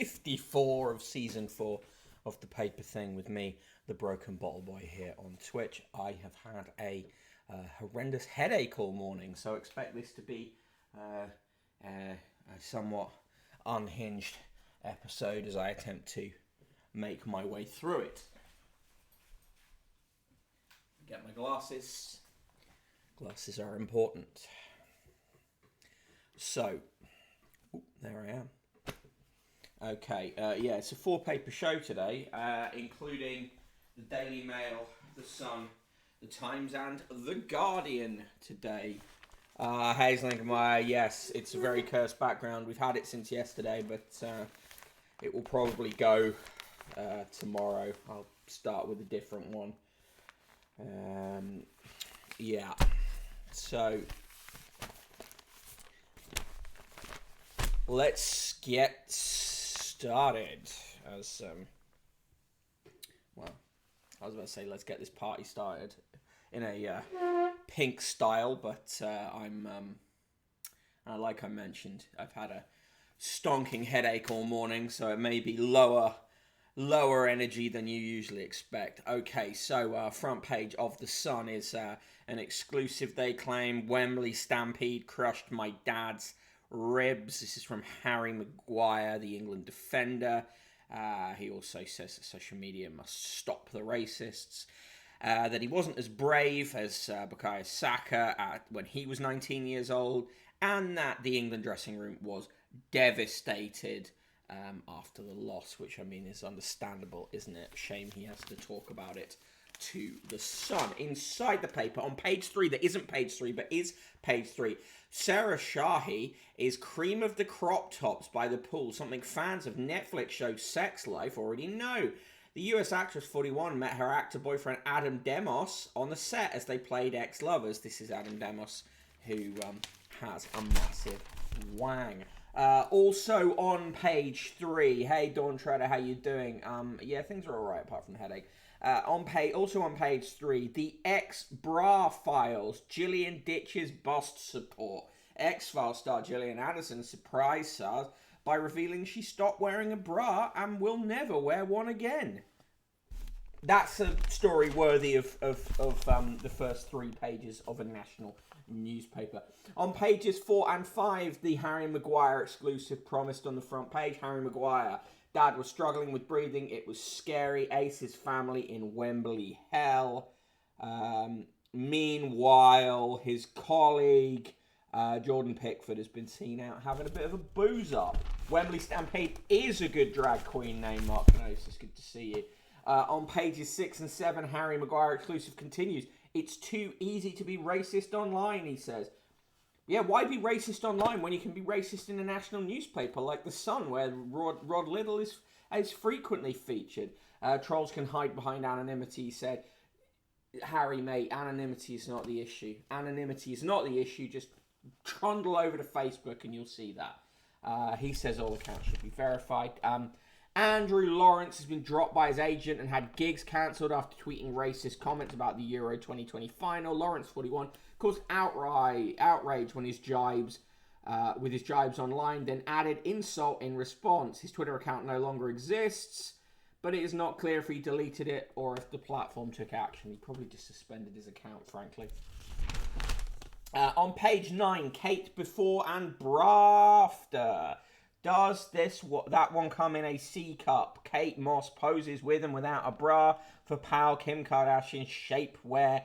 54 of season 4 of the paper thing with me, the Broken Bottle Boy, here on Twitch. I have had a horrendous headache all morning, so expect this to be a somewhat unhinged episode as I attempt to make my way through it. Get my glasses. Glasses are important. So, there I am. Okay, yeah, it's a 4-paper show today, including the Daily Mail, the Sun, the Times, and the Guardian today. Hazelingmeyer, yes, it's a very cursed background. We've had it since yesterday, but it will probably go tomorrow. I'll start with a different one. Yeah, so let's get started. Well, I was about to say let's get this party started in a pink style, but like I mentioned, I've had a stonking headache all morning, so it may be lower energy than you usually expect. Okay, so front page of the Sun is an exclusive. They claim Wembley Stampede crushed my dad's ribs. This is from Harry Maguire, the England defender. He also says that social media must stop the racists. That he wasn't as brave as Bukayo Saka when he was 19 years old, and that the England dressing room was devastated after the loss, which I mean is understandable, isn't it? Shame he has to talk about it to the Sun. Inside the paper, on page 3, that isn't page 3, but is page 3, Sarah Shahi is cream of the crop tops by the pool, something fans of Netflix show Sex Life already know. The US actress 41 met her actor boyfriend Adam Demos on the set as they played ex-lovers. This is Adam Demos, who has a massive wang. Also on page 3, hey Dawn Treader, how you doing? Yeah, things are alright apart from the headache. Also on page 3, the ex-bra files, Gillian ditches bust support. X-Files star Gillian Anderson surprised stars by revealing she stopped wearing a bra and will never wear one again. That's a story worthy of the first 3 pages of a national newspaper. On pages 4 and 5, the Harry Maguire exclusive promised on the front page. Harry Maguire, dad was struggling with breathing. It was scary. Ace's family in Wembley hell. Meanwhile, his colleague Jordan Pickford has been seen out having a bit of a booze up. Wembley Stampede is a good drag queen name, Mark Knows. It's good to see you. On pages 6 and 7, Harry Maguire exclusive continues. It's too easy to be racist online, he says. Yeah, why be racist online when you can be racist in a national newspaper like The Sun, where Rod Liddle is frequently featured? Trolls can hide behind anonymity, he said. Harry, mate, anonymity is not the issue. Anonymity is not the issue. Just trundle over to Facebook and you'll see that. He says all accounts should be verified. Andrew Lawrence has been dropped by his agent and had gigs cancelled after tweeting racist comments about the Euro 2020 final. Lawrence, 41, caused outrage when his jibes online, then added insult in response. His Twitter account no longer exists, but it is not clear if he deleted it or if the platform took action. He probably just suspended his account, frankly. On page 9, Kate before and after. Does that one come in a C cup? Kate Moss poses with and without a bra for pal Kim Kardashian's shapewear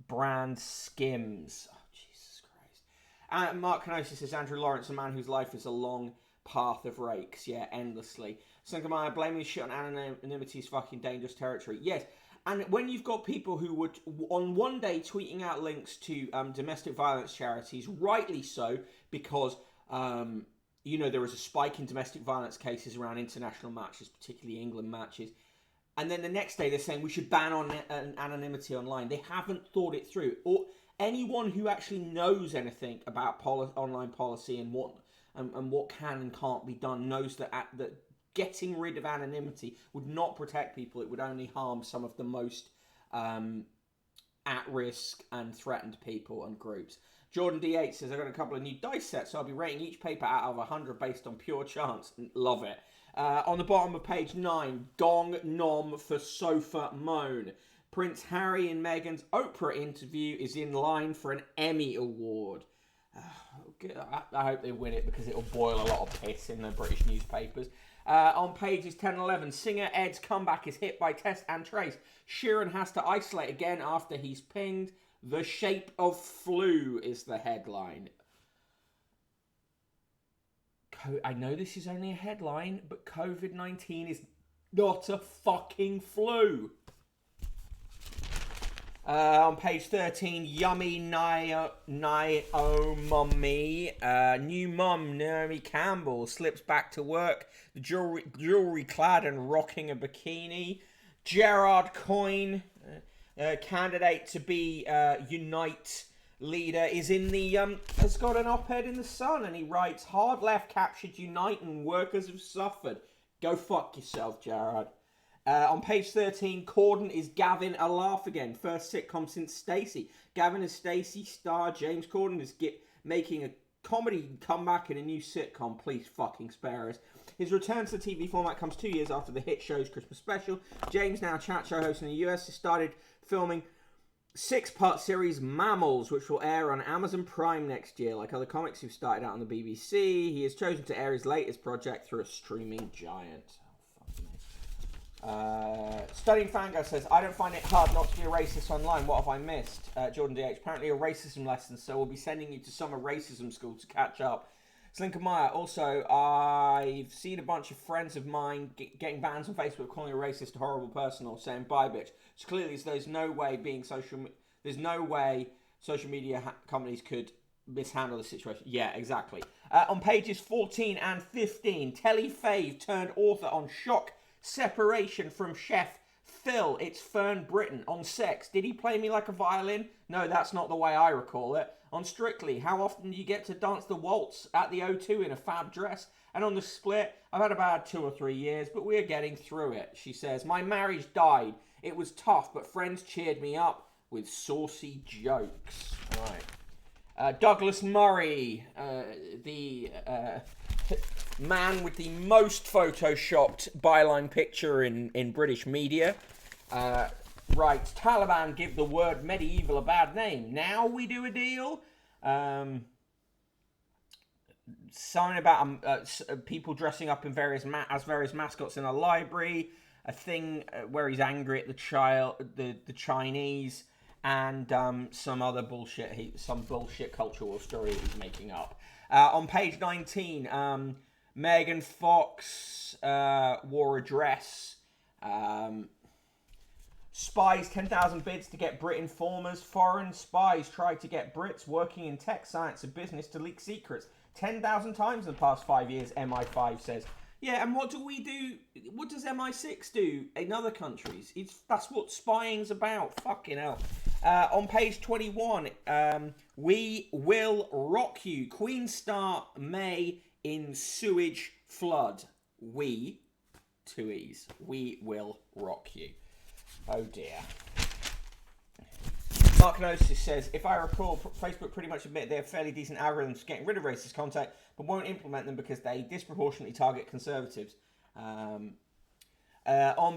brand Skims. Oh, Jesus Christ. Mark Canosis says, Andrew Lawrence, a man whose life is a long path of rakes. Yeah, endlessly. Sankamaya, blaming shit on anonymity is fucking dangerous territory. Yes, and when you've got people who would, on one day, tweeting out links to domestic violence charities, rightly so, because there was a spike in domestic violence cases around international matches, particularly England matches. And then the next day they're saying we should ban on anonymity online. They haven't thought it through. Or anyone who actually knows anything about online policy and what can and can't be done knows that getting rid of anonymity would not protect people. It would only harm some of the most at risk and threatened people and groups. Jordan D8 says, I got a couple of new dice sets, so I'll be rating each paper out of 100 based on pure chance. Love it. On the bottom of page 9, Gong Nom for Sofa Moan. Prince Harry and Meghan's Oprah interview is in line for an Emmy Award. I hope they win it because it'll boil a lot of piss in the British newspapers. On pages 10 and 11, singer Ed's comeback is hit by test and trace. Sheeran has to isolate again after he's pinged. The shape of flu is the headline. I know this is only a headline, but COVID-19 is not a fucking flu. On page 13, Yummy Naomi, new mum Naomi Campbell slips back to work, jewelry clad and rocking a bikini. Gerard Coyne, candidate to be Unite leader, is in the has got an op-ed in the Sun, and he writes, "Hard left captured Unite and workers have suffered." Go fuck yourself, Gerard. On page 13, Corden is Gavin a laugh again. First sitcom since Stacey. Gavin and Stacey star James Corden is making a comedy comeback in a new sitcom. Please fucking spare us. His return to the TV format comes 2 years after the hit show's Christmas special. James, now chat show host in the US, has started filming 6-part series Mammals, which will air on Amazon Prime next year. Like other comics who've started out on the BBC, he has chosen to air his latest project through a streaming giant. Studying Fango says, I don't find it hard not to be a racist online. What have I missed? Jordan DH, apparently a racism lesson, so we'll be sending you to summer racism school to catch up. Slinker Meyer, also, I've seen a bunch of friends of mine getting bans on Facebook calling a racist a horrible person or saying bye bitch. So clearly there's no way social media companies could mishandle the situation. Yeah, exactly. On pages 14 and 15, Telly Fave turned author on shock separation from chef Phil. It's Fern Britton. On Sex, did he play me like a violin? No, that's not the way I recall it. On Strictly, how often do you get to dance the waltz at the O2 in a fab dress? And on The Split, I've had about 2 or 3 years, but we're getting through it. She says, my marriage died. It was tough, but friends cheered me up with saucy jokes. Right. Douglas Murray, the man with the most photoshopped byline picture in British media, writes, Taliban give the word medieval a bad name. Now we do a deal. Something about people dressing up in various mascots in a library. A thing where he's angry at the Chinese, and some other bullshit. Some bullshit cultural story he's making up. On page 19, Megan Fox wore a dress. Spies 10,000 bids to get Brit informers. Foreign spies tried to get Brits working in tech, science and business to leak secrets 10,000 times in the past 5 years, MI5 says. Yeah, and what do we do? What does MI6 do in other countries? That's what spying's about. Fucking hell. On page 21, We Will Rock You. Queen star May in sewage flood. We, 2 E's. We will rock you. Oh dear. Mark Gnosis says, if I recall, Facebook pretty much admit they have fairly decent algorithms for getting rid of racist content, but won't implement them because they disproportionately target conservatives. On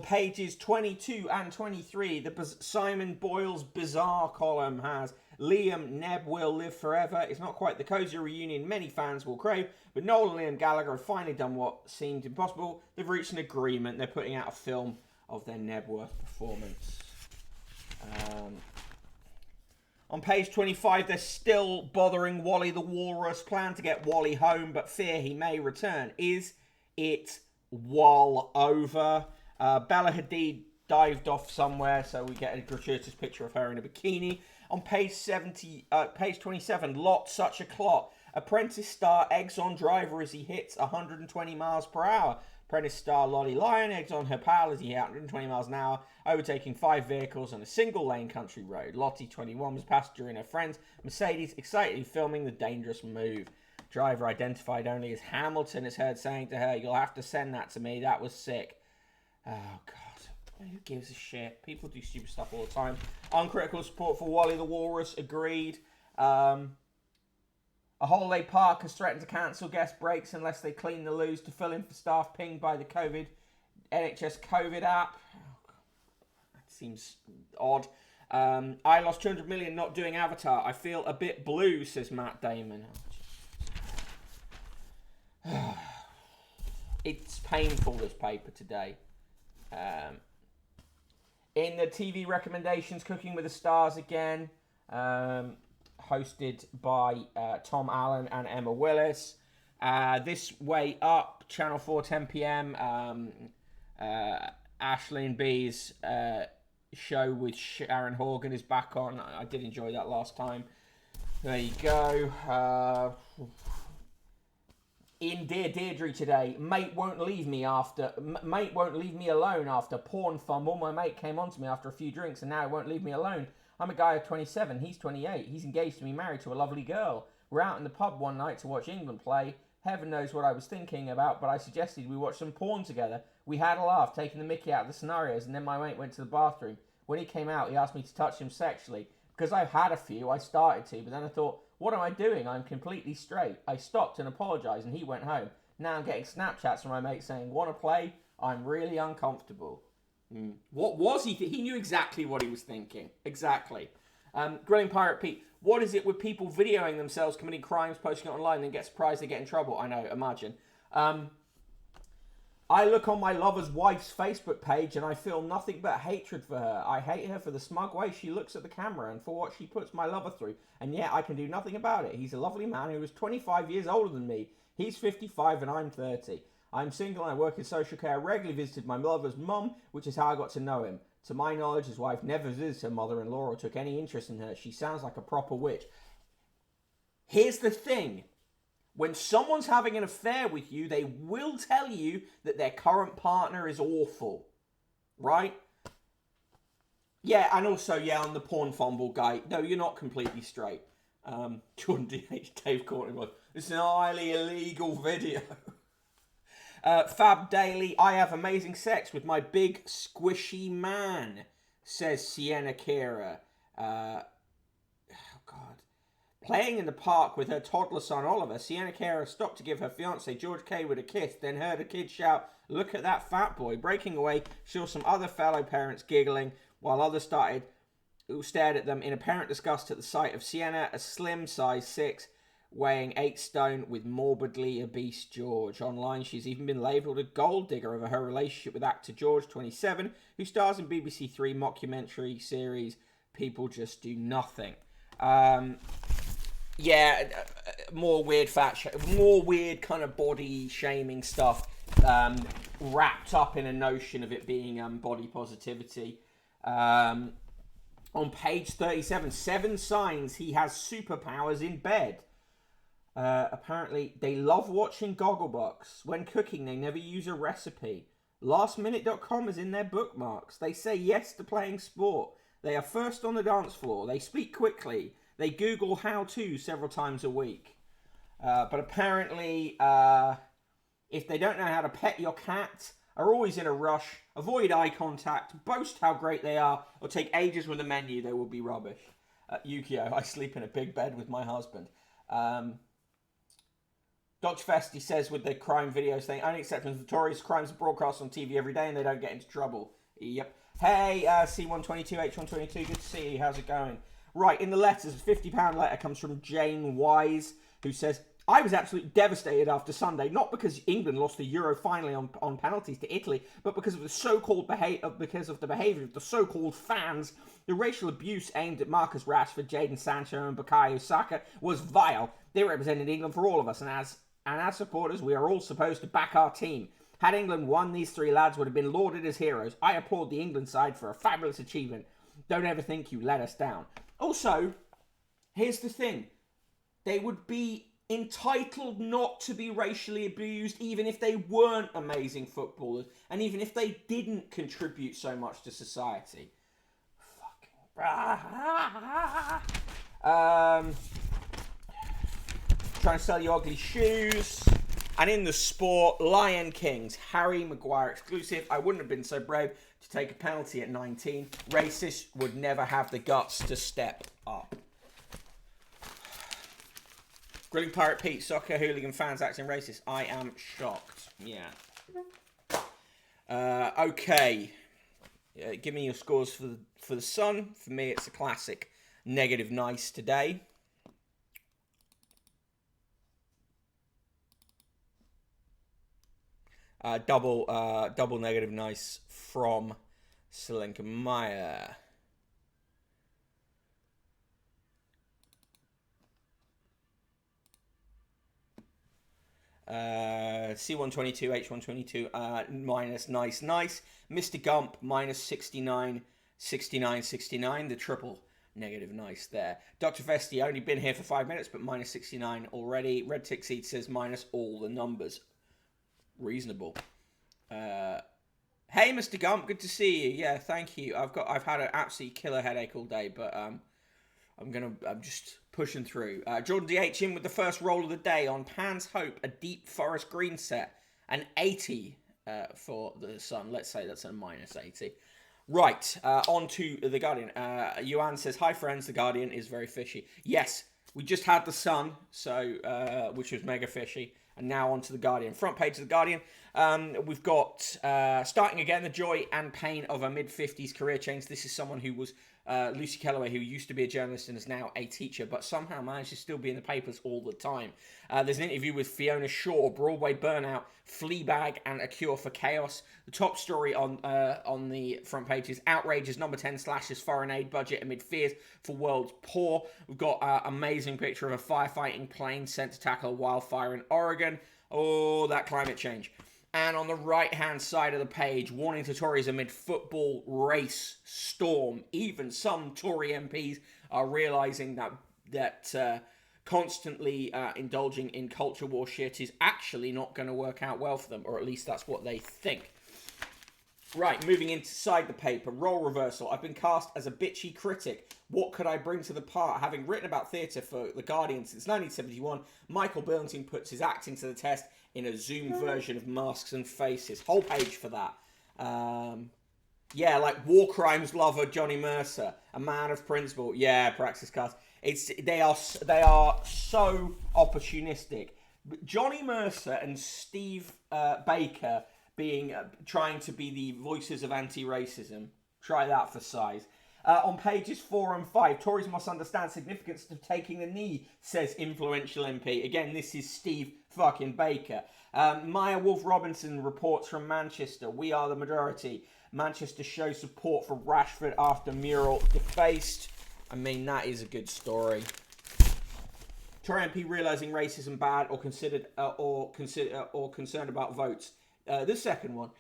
pages 22 and 23, the Simon Boyle's Bizarre column has Liam Neb will live forever. It's not quite the cozy reunion many fans will crave, but Noel and Liam Gallagher have finally done what seemed impossible. They've reached an agreement. They're putting out a film of their Nebworth performance. On page 25, they're still bothering Wally the Walrus. Plan to get Wally home, but fear he may return. Is it Wall over? Bella Hadid dived off somewhere, so we get a gratuitous picture of her in a bikini. On page 27, Lot Such a Clot. Apprentice star eggs on driver as he hits 120 miles per hour. Apprentice star Lottie Lyon eggs on her pal as he hit 120 miles an hour, overtaking 5 vehicles on a single-lane country road. Lottie, 21, was passenger in her friend's Mercedes, excitedly filming the dangerous move. Driver, identified only as Hamilton, is heard saying to her, you'll have to send that to me, that was sick. Oh, God. Who gives a shit? People do stupid stuff all the time. Uncritical support for Wally the Walrus, agreed. A holiday park has threatened to cancel guest breaks unless they clean the loos to fill in for staff pinged by the NHS COVID app. That seems odd. I lost 200 million not doing Avatar. I feel a bit blue, says Matt Damon. It's painful, this paper today. In the TV recommendations, Cooking with the Stars again, hosted by Tom Allen and Emma Willis. This Way Up, Channel 4, 10 p.m. Aisling B's show with Sharon Horgan is back on. I did enjoy that last time. There you go. In Dear Deirdre today, mate won't leave me alone after porn fumble. My mate came on to me after a few drinks and now he won't leave me alone. I'm a guy of 27, he's 28. He's engaged to be married to a lovely girl. We're out in the pub one night to watch England play. Heaven knows what I was thinking about, but I suggested we watch some porn together. We had a laugh, taking the mickey out of the scenarios, and then my mate went to the bathroom. When he came out, he asked me to touch him sexually. Because I've had a few, I started to, but then I thought, what am I doing? I'm completely straight. I stopped and apologised, and he went home. Now I'm getting Snapchats from my mate saying, want to play? I'm really uncomfortable. What was he? He knew exactly what he was thinking. Exactly. Grilling Pirate Pete, what is it with people videoing themselves committing crimes, posting it online, then get surprised they get in trouble? I know, imagine. I look on my lover's wife's Facebook page and I feel nothing but hatred for her. I hate her for the smug way she looks at the camera and for what she puts my lover through. And yet I can do nothing about it. He's a lovely man who is 25 years older than me. He's 55 and I'm 30. I'm single and I work in social care. I regularly visited my lover's mum, which is how I got to know him. To my knowledge, his wife never visited her mother-in-law or took any interest in her. She sounds like a proper witch. Here's the thing. When someone's having an affair with you, they will tell you that their current partner is awful. Right? Yeah, and also, yeah, I'm the porn fumble guy. No, you're not completely straight. Jordan D.H. Dave Courtney was. It's an highly illegal video. Fab Daily, I have amazing sex with my big squishy man, says Sienna Kira. Oh, God. Playing in the park with her toddler son Oliver, Sienna Kira stopped to give her fiancé George Kaywood a kiss, then heard a kid shout, "Look at that fat boy." Breaking away, she saw some other fellow parents giggling, while others stared at them in apparent disgust at the sight of Sienna, a slim size 6, weighing 8 stone with morbidly obese George. Online, she's even been labelled a gold digger over her relationship with actor George, 27, who stars in BBC Three mockumentary series People Just Do Nothing. Yeah, more weird more weird kind of body shaming stuff, wrapped up in a notion of it being body positivity. On page 37, 7 signs he has superpowers in bed. Apparently, they love watching Gogglebox. When cooking, they never use a recipe. Lastminute.com is in their bookmarks. They say yes to playing sport. They are first on the dance floor. They speak quickly. They Google how-to several times a week. But apparently, if they don't know how to pet your cat, are always in a rush, avoid eye contact, boast how great they are, or take ages with the menu, they will be rubbish. Yukio, I sleep in a big bed with my husband. Dr. Festi says with the crime videos thing, only exception is notorious crimes are broadcast on TV every day and they don't get into trouble. Yep. Hey, C122, H122, good to see you. How's it going? Right, in the letters, a £50 letter comes from Jane Wise, who says, I was absolutely devastated after Sunday, not because England lost the Euro finally on penalties to Italy, but because of the so-called behaviour of the so-called fans. The racial abuse aimed at Marcus Rashford, Jadon Sancho, and Bukayo Saka was vile. They represented England for all of us, and as supporters, we are all supposed to back our team. Had England won, these 3 lads would have been lauded as heroes. I applaud the England side for a fabulous achievement. Don't ever think you let us down. Also, here's the thing. They would be entitled not to be racially abused even if they weren't amazing footballers and even if they didn't contribute so much to society. Trying to sell you ugly shoes. And in the sport, Lion Kings, Harry Maguire exclusive. I wouldn't have been so brave to take a penalty at 19. Racists would never have the guts to step up. Grilling Pirate Pete, soccer hooligan fans acting racist. I am shocked. Yeah. Okay. Give me your scores for the Sun. For me, it's a classic negative nice today. Double negative nice from Selenka Meyer. C122, H122, minus nice. Mr. Gump, minus 69, 69, 69. The triple negative nice there. Dr. Vesti, only been here for 5 minutes, but minus 69 already. Red Tick Seed says minus all the numbers. Reasonable. Hey, Mr. Gump, good to see you. Yeah, thank you. I've had an absolute killer headache all day, but I'm just pushing through. Jordan DH in with the first roll of the day on Pan's Hope, a deep forest green set, an 80 for the Sun. Let's say that's a minus 80. Right, on to the Guardian. Yuan says, hi friends, the Guardian is very fishy. Yes, we just had the Sun, so which was mega fishy. And now on to the Guardian. Front page of the Guardian. We've got, starting again, the joy and pain of a mid-50s career change. This is someone who was Lucy Kellaway, who used to be a journalist and is now a teacher, but somehow managed to still be in the papers all the time. There's an interview with Fiona Shaw, Broadway Burnout, Fleabag, and A Cure for Chaos. The top story on the front page is outrageous number 10 slashes foreign aid budget amid fears for world's poor. We've got an amazing picture of a firefighting plane sent to tackle a wildfire in Oregon. Oh, that climate change. And on the right-hand side of the page, warning to Tories amid football race storm. Even some Tory MPs are realising that constantly indulging in culture war shit is actually not going to work out well for them, or at least that's what they think. Right, moving inside the paper, role reversal. I've been cast as a bitchy critic. What could I bring to the part? Having written about theatre for The Guardian since 1971, Michael Billington puts his acting to the test in a Zoom version of Masks and Faces. Whole page for that. Yeah, like war crimes lover Johnny Mercer, a man of principle. Yeah, Praxis cast. They are so opportunistic. Johnny Mercer and Steve Baker trying to be the voices of anti-racism. Try that for size. On pages 4 and 5, Tories must understand significance of taking the knee, says influential MP. Again, this is Steve fucking Baker. Maya Wolf-Robinson reports from Manchester. We are the majority. Manchester shows support for Rashford after mural defaced. I mean, that is a good story. Tory MP realising racism bad or concerned about votes. The second one.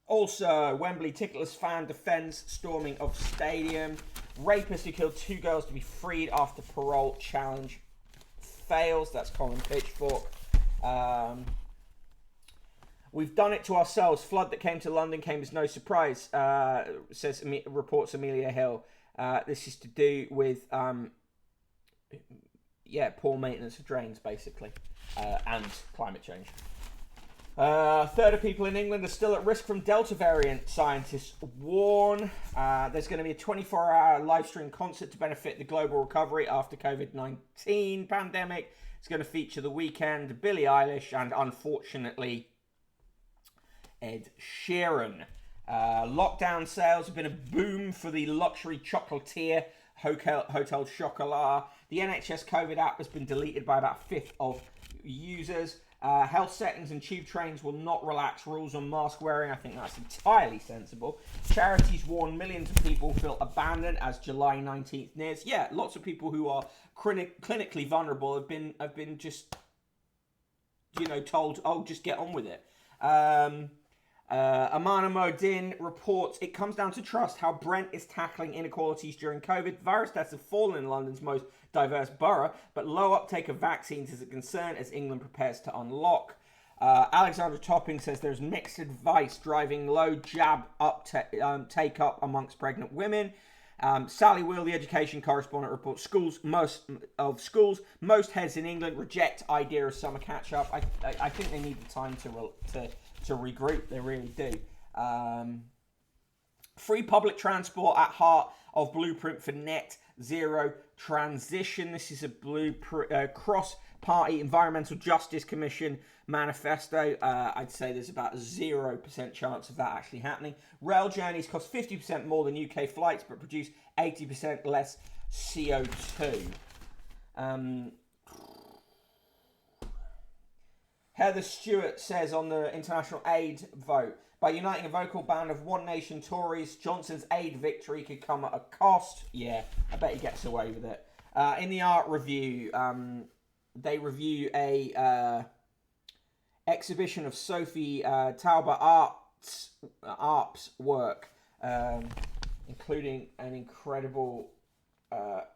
Also, Wembley ticketless fan defends storming of stadium. Rapist who killed 2 girls to be freed after parole challenge fails. That's Colin Pitchfork. We've done it to ourselves. Flood that came to London came as no surprise, reports Amelia Hill. This is to do with, poor maintenance of drains, basically, and climate change. A third of people in England are still at risk from Delta variant, scientists warn. There's going to be a 24-hour live stream concert to benefit the global recovery after COVID-19 pandemic. It's going to feature The Weeknd, Billie Eilish, and unfortunately, Ed Sheeran. Lockdown sales have been a boom for the luxury chocolatier Hotel Chocolat. The NHS COVID app has been deleted by about a fifth of users. Health settings and tube trains will not relax rules on mask wearing. I think that's entirely sensible. Charities warn millions of people feel abandoned as July 19th nears. Yeah, lots of people who are clinically vulnerable have been just, told, oh, just get on with it. Amana Modin reports it comes down to trust how Brent is tackling inequalities during COVID. Virus deaths have fallen in London's most diverse borough, but low uptake of vaccines is a concern as England prepares to unlock. Alexandra Topping says there's mixed advice driving low jab take up amongst pregnant women. Sally Will, the education correspondent, reports most heads in England reject idea of summer catch-up. I think they need the time to regroup. They really do. Free public transport at heart of blueprint for net Zero Transition. This is a cross-party environmental justice commission manifesto. I'd say there's about a 0% chance of that actually happening. Rail journeys cost 50% more than UK flights, but produce 80% less CO2. Heather Stewart says on the international aid vote, by uniting a vocal band of One Nation Tories, Johnson's aid victory could come at a cost. Yeah, I bet he gets away with it. In the art review, they review a exhibition of Sophie Tauber Arp's work, including an incredible set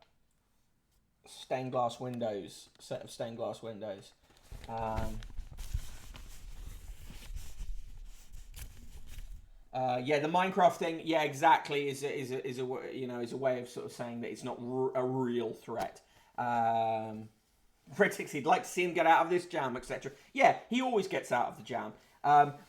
of stained glass windows. The Minecraft thing, yeah, exactly, is a way of sort of saying that it's not a real threat. Critics, he'd like to see him get out of this jam, etc. Yeah, he always gets out of the jam.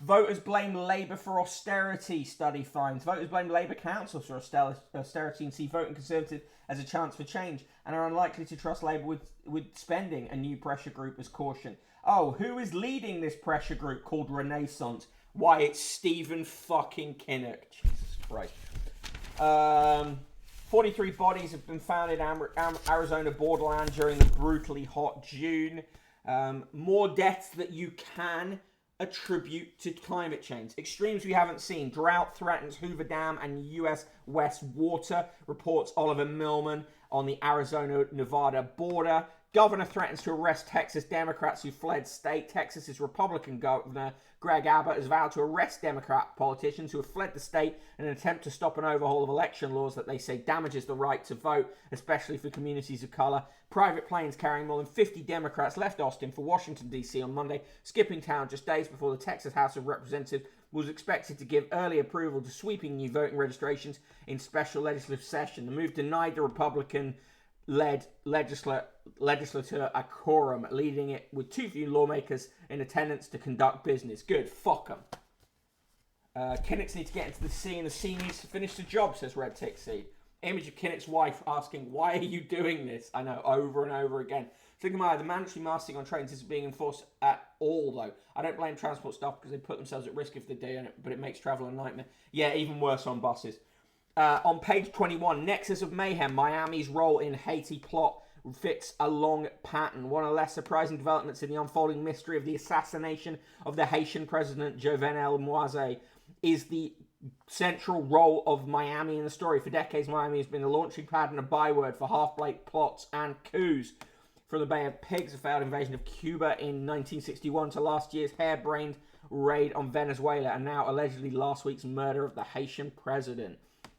Voters blame Labour for austerity, study finds. Voters blame Labour councils for austerity and see voting Conservative as a chance for change and are unlikely to trust Labour with spending, a new pressure group has cautioned. Oh, who is leading this pressure group called Renaissance? Why, it's Stephen fucking Kinnock. Jesus Christ. 43 bodies have been found in Arizona borderland during the brutally hot June. More deaths that you can attribute to climate change. Extremes we haven't seen. Drought threatens Hoover Dam and U.S. West water, reports Oliver Millman on the Arizona-Nevada border. Governor threatens to arrest Texas Democrats who fled state. Texas's Republican governor, Greg Abbott, has vowed to arrest Democrat politicians who have fled the state in an attempt to stop an overhaul of election laws that they say damages the right to vote, especially for communities of color. Private planes carrying more than 50 Democrats left Austin for Washington, D.C. on Monday, skipping town just days before the Texas House of Representatives was expected to give early approval to sweeping new voting registrations in special legislative session. The move denied the Republican-led legislature a quorum, leading it with too few lawmakers in attendance to conduct business. Good, fuck them. Kinnock's need to get into the sea and the sea needs to finish the job, says Red Tick Seed. Image of Kinnock's wife asking, why are you doing this? I know, over and over again. The mandatory masking on trains isn't being enforced at all, though. I don't blame transport staff because they put themselves at risk if they do, but it makes travel a nightmare. Yeah, even worse on buses. On page 21, Nexus of Mayhem, Miami's role in Haiti plot fits a long pattern. One of the less surprising developments in the unfolding mystery of the assassination of the Haitian president Jovenel Moise is the central role of Miami in the story. For decades, Miami has been a launching pad and a byword for half-baked plots and coups. From the Bay of Pigs, a failed invasion of Cuba in 1961 to last year's harebrained raid on Venezuela, and now allegedly last week's murder of the Haitian president.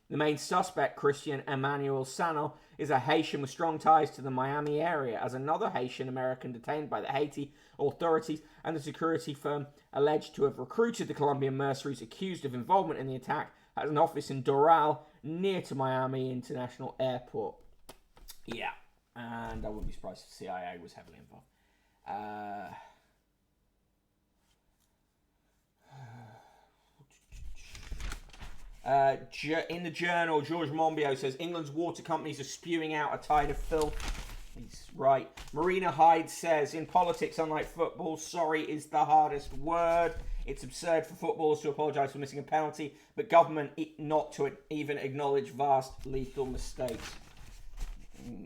The main suspect, Christian Emmanuel Sano, is a Haitian with strong ties to the Miami area, as another Haitian American detained by the Haiti authorities and the security firm alleged to have recruited the Colombian mercenaries accused of involvement in the attack has an office in Doral, near to Miami International Airport. Yeah, and I wouldn't be surprised if the CIA was heavily involved. In the Journal, George Monbiot says England's water companies are spewing out a tide of filth. He's right. Marina Hyde says, in politics, unlike football, sorry is the hardest word. It's absurd for footballers to apologise for missing a penalty, but government not to even acknowledge vast lethal mistakes.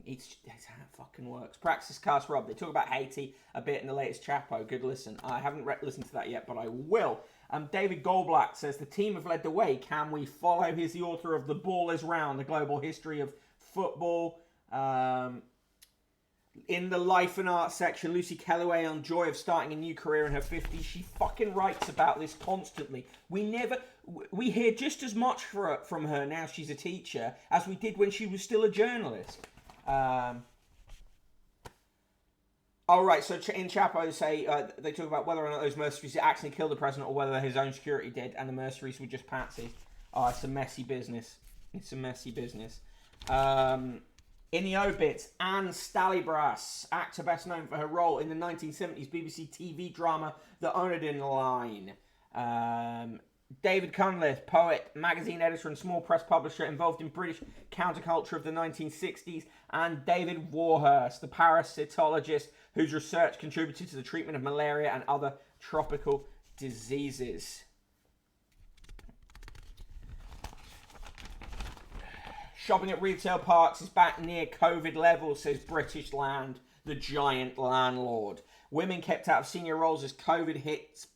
It's how it fucking works. Praxis Cast Rob, they talk about Haiti a bit in the latest Chapo. Good listen. I haven't listened to that yet, but I will. David Goldblatt says, the team have led the way. Can we follow? He's the author of The Ball is Round, the global history of football. In the life and art section, Lucy Kellaway on joy of starting a new career in her 50s. She fucking writes about this constantly. We hear just as much from her now she's a teacher as we did when she was still a journalist. So in Chapo, they talk about whether or not those mercenaries actually killed the president or whether his own security did, and the mercenaries were just patsies. Oh, it's a messy business. In the obits, Anne Stallybrass, actor best known for her role in the 1970s BBC TV drama The Onedin Line. David Cunliffe, poet, magazine editor and small press publisher involved in British counterculture of the 1960s. And David Warhurst, the parasitologist whose research contributed to the treatment of malaria and other tropical diseases. Shopping at retail parks is back near COVID levels, says British Land, the giant landlord. Women kept out of senior roles as COVID hits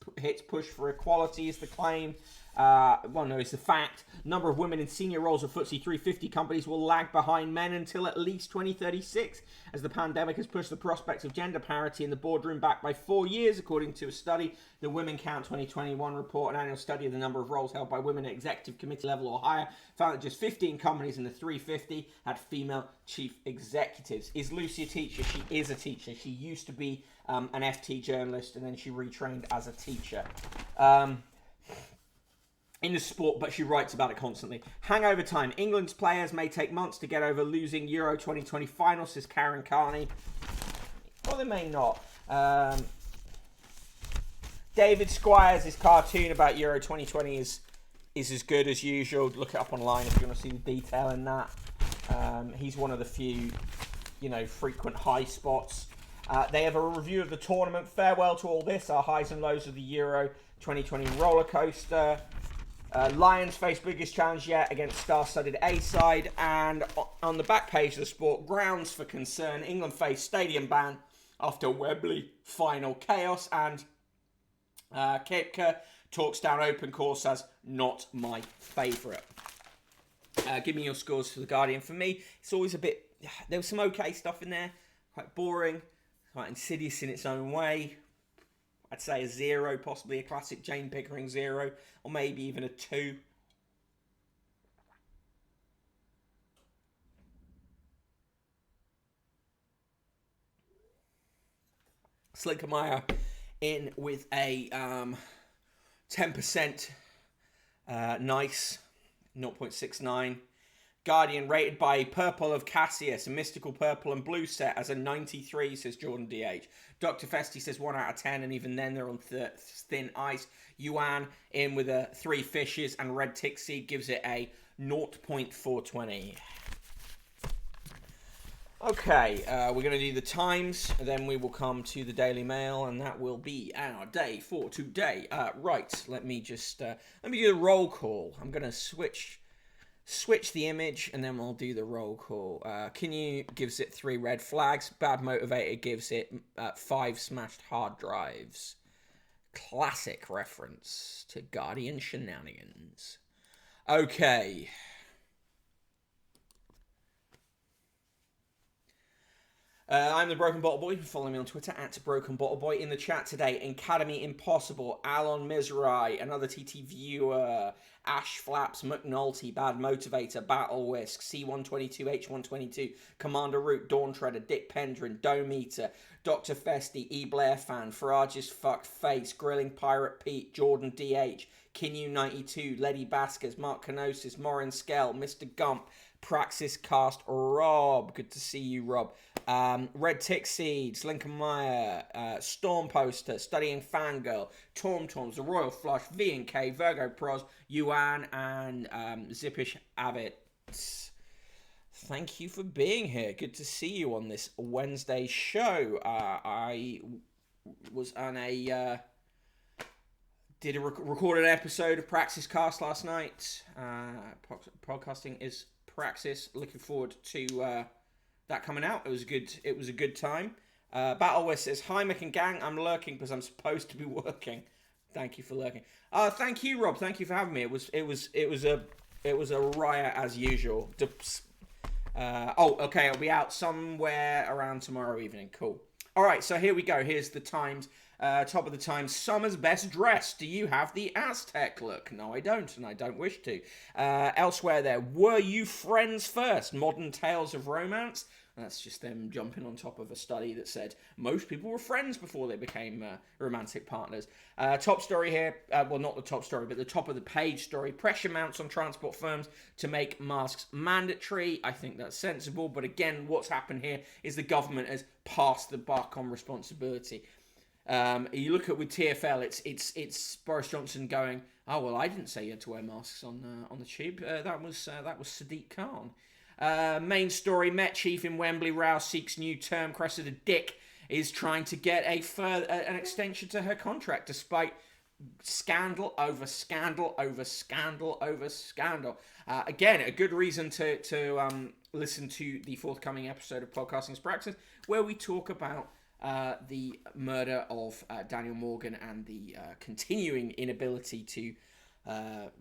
push for equality is the claim. It's the fact. Number of women in senior roles of FTSE 350 companies will lag behind men until at least 2036, as the pandemic has pushed the prospects of gender parity in the boardroom back by 4 years, according to a study. The Women Count 2021 report, an annual study of the number of roles held by women at executive committee level or higher, found that just 15 companies in the 350 had female chief executives. Is Lucy a teacher? She is a teacher. She used to be an FT journalist, and then she retrained as a teacher. In the sport, but she writes about it constantly. Hangover time. England's players may take months to get over losing Euro 2020 final, says Karen Carney. Or they may not. David Squires' cartoon about Euro 2020 is as good as usual. Look it up online if you want to see the detail in that. He's one of the few, frequent high spots. They have a review of the tournament. Farewell to all this, our highs and lows of the Euro 2020 roller coaster. Lions face biggest challenge yet against star-studded A-side. And on the back page of the sport, grounds for concern. England face stadium ban after Wembley final chaos. And Koepka talks down open course as not my favourite. Give me your scores for The Guardian. For me, it's always a bit... There was some okay stuff in there. Quite boring. Quite insidious in its own way. I'd say a 0, possibly a classic Jane Pickering 0, or maybe even a 2. Slinkermeyer in with a 10% nice, 0.69. Guardian rated by Purple of Cassius, a mystical purple and blue set, as a 93, says Jordan DH. Dr. Festi says 1 out of 10, and even then they're on thin ice. Yuan in with a 3 fishes, and Red Tick Seed gives it a 0.420. Okay, we're going to do the Times, then we will come to the Daily Mail, and that will be our day for today. Right, let me do the roll call. I'm going to switch the image, and then we'll do the roll call. Kinyu gives it 3 red flags. Bad Motivator gives it 5 smashed hard drives. Classic reference to Guardian shenanigans. Okay. I'm the Broken Bottle Boy. You can follow me on Twitter at Broken Bottle Boy. In the chat today, Academy Impossible, Alon Mizrahi, another TT viewer, Ash Flaps, McNulty, Bad Motivator, Battle Whisk, C122, H122, Commander Root, Dawn Treader, Dick Pendrin, Dometer, Dr. Festi, E. Blair Fan, Farage's Fucked Face, Grilling Pirate Pete, Jordan DH, Kinyu92, Letty Baskers, Mark Kenosis, Morin Skell, Mr. Gump, Praxis Cast, Rob. Good to see you, Rob. Red Tick Seeds, Lincoln Meyer, Storm Poster, Studying Fangirl, Torm Torms, The Royal Flush, V&K, Virgo Pros, Yuan, and Zippish Avits. Thank you for being here. Good to see you on this Wednesday show. I was on recorded an episode of Praxis Cast last night. Podcasting is Praxis. Looking forward to that coming out. It was a good time. Battlewest says, "Hi Mick and gang, I'm lurking because I'm supposed to be working." Thank you for lurking. Thank you, Rob. Thank you for having me. It was a riot as usual. Okay, I'll be out somewhere around tomorrow evening. Cool. All right, so here we go. Here's the Times. Top of the Times, Summer's best dressed. Do you have the Aztec look? No, I don't, and I don't wish to. Elsewhere there, were you friends first? Modern tales of romance. That's just them jumping on top of a study that said most people were friends before they became romantic partners. Top story here, well, not the top story, but the top of the page story. Pressure mounts on transport firms to make masks mandatory. I think that's sensible, but again, what's happened here is the government has passed the buck on responsibility. You look at with TFL, it's Boris Johnson going, oh well, I didn't say you had to wear masks on the tube. That was Sadiq Khan. Main story: Met chief in Wembley row seeks new term. Cressida Dick is trying to get an extension to her contract despite scandal over scandal over scandal over scandal. Again, a good reason to listen to the forthcoming episode of Podcasting's Practice, where we talk about the murder of Daniel Morgan and the continuing inability to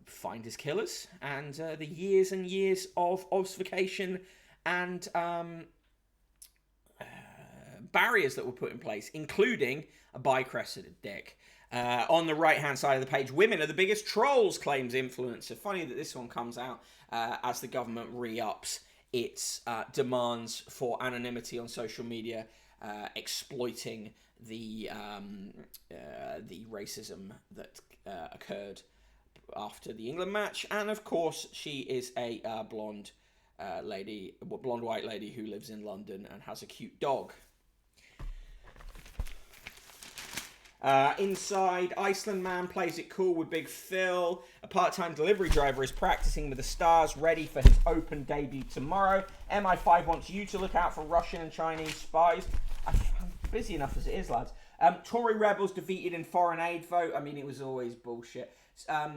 find his killers, and the years and years of ossification and barriers that were put in place, including by Cressida Dick. On the right-hand side of the page, women are the biggest trolls, claims influencer. Funny that this one comes out as the government re-ups its demands for anonymity on social media, exploiting the racism that occurred after the England match. And of course, she is a blonde white lady who lives in London and has a cute dog. Inside, Iceland man plays it cool with Big Phil. A part-time delivery driver is practicing with the stars, ready for his open debut tomorrow. MI5 wants you to look out for Russian and Chinese spies. I'm busy enough as it is, lads. Tory rebels defeated in foreign aid vote. I mean, it was always bullshit. I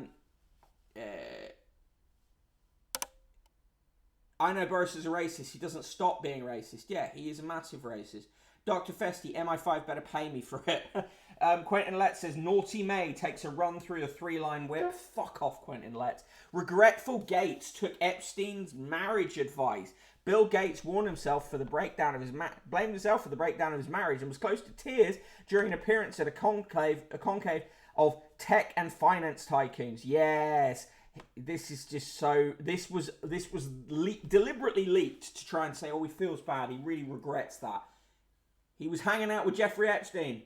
know Boris is a racist. He doesn't stop being racist. Yeah, he is a massive racist. Dr. Festi, MI5 better pay me for it. Quentin Lett says, Naughty May takes a run through the three-line whip. Fuck off, Quentin Lett. Regretful Gates took Epstein's marriage advice. Bill Gates blamed himself for the breakdown of his marriage and was close to tears during an appearance at a conclave of tech and finance tycoons. Yes. This is just so... This was deliberately leaked to try and say, oh, he feels bad. He really regrets that. He was hanging out with Jeffrey Epstein.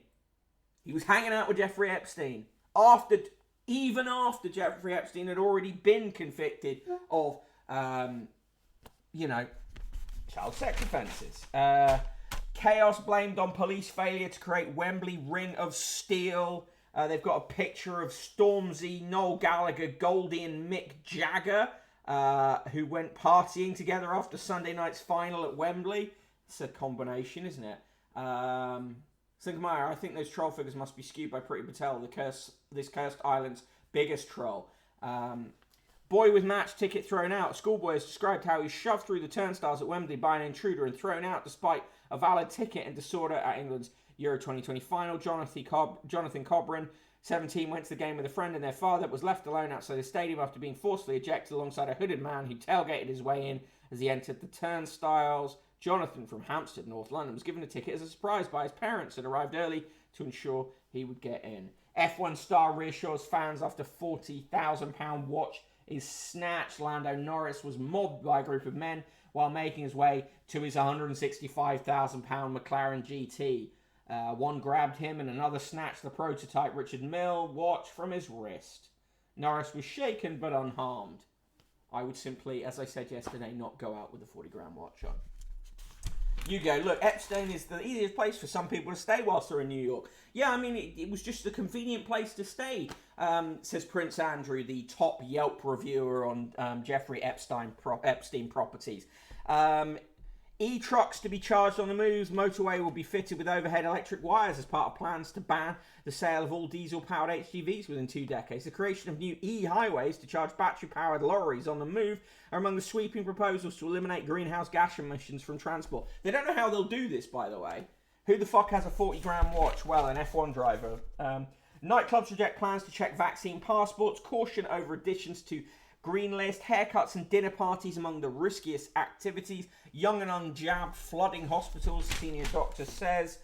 Even after Jeffrey Epstein had already been convicted of, child sex offences. Chaos blamed on police failure to create Wembley Ring of Steel. They've got a picture of Stormzy, Noel Gallagher, Goldie and Mick Jagger, who went partying together after Sunday night's final at Wembley. It's a combination, isn't it? Sinkmeyer, I think those troll figures must be skewed by Priti Patel, this cursed island's biggest troll. Boy with match ticket thrown out. A schoolboy has described how he shoved through the turnstiles at Wembley by an intruder and thrown out despite a valid ticket and disorder at England's Euro 2020 final. Jonathan Cobran, 17, went to the game with a friend and their father, was left alone outside the stadium after being forcefully ejected alongside a hooded man who tailgated his way in as he entered the turnstiles. Jonathan from Hampstead, North London, was given a ticket as a surprise by his parents and arrived early to ensure he would get in. F1 star reassures fans after £40,000 watch is snatched. Lando Norris was mobbed by a group of men while making his way to his £165,000 McLaren GT. One grabbed him and another snatched the prototype Richard Mille watch from his wrist. Norris was shaken but unharmed. I would simply, as I said yesterday, not go out with a 40-gram watch on. You go, look, Epstein is the easiest place for some people to stay whilst they're in New York. Yeah, I mean, it was just a convenient place to stay, says Prince Andrew, the top Yelp reviewer on Jeffrey Epstein properties. E-trucks to be charged on the moves. Motorway will be fitted with overhead electric wires as part of plans to ban the sale of all diesel-powered HGVs within 2 decades. The creation of new e-highways to charge battery-powered lorries on the move are among the sweeping proposals to eliminate greenhouse gas emissions from transport. They don't know how they'll do this, by the way. Who the fuck has a 40-gram watch? Well, an F1 driver. Nightclubs reject plans to check vaccine passports. Caution over additions to green list. Haircuts and dinner parties among the riskiest activities. Young and unjabbed flooding hospitals, senior doctor says.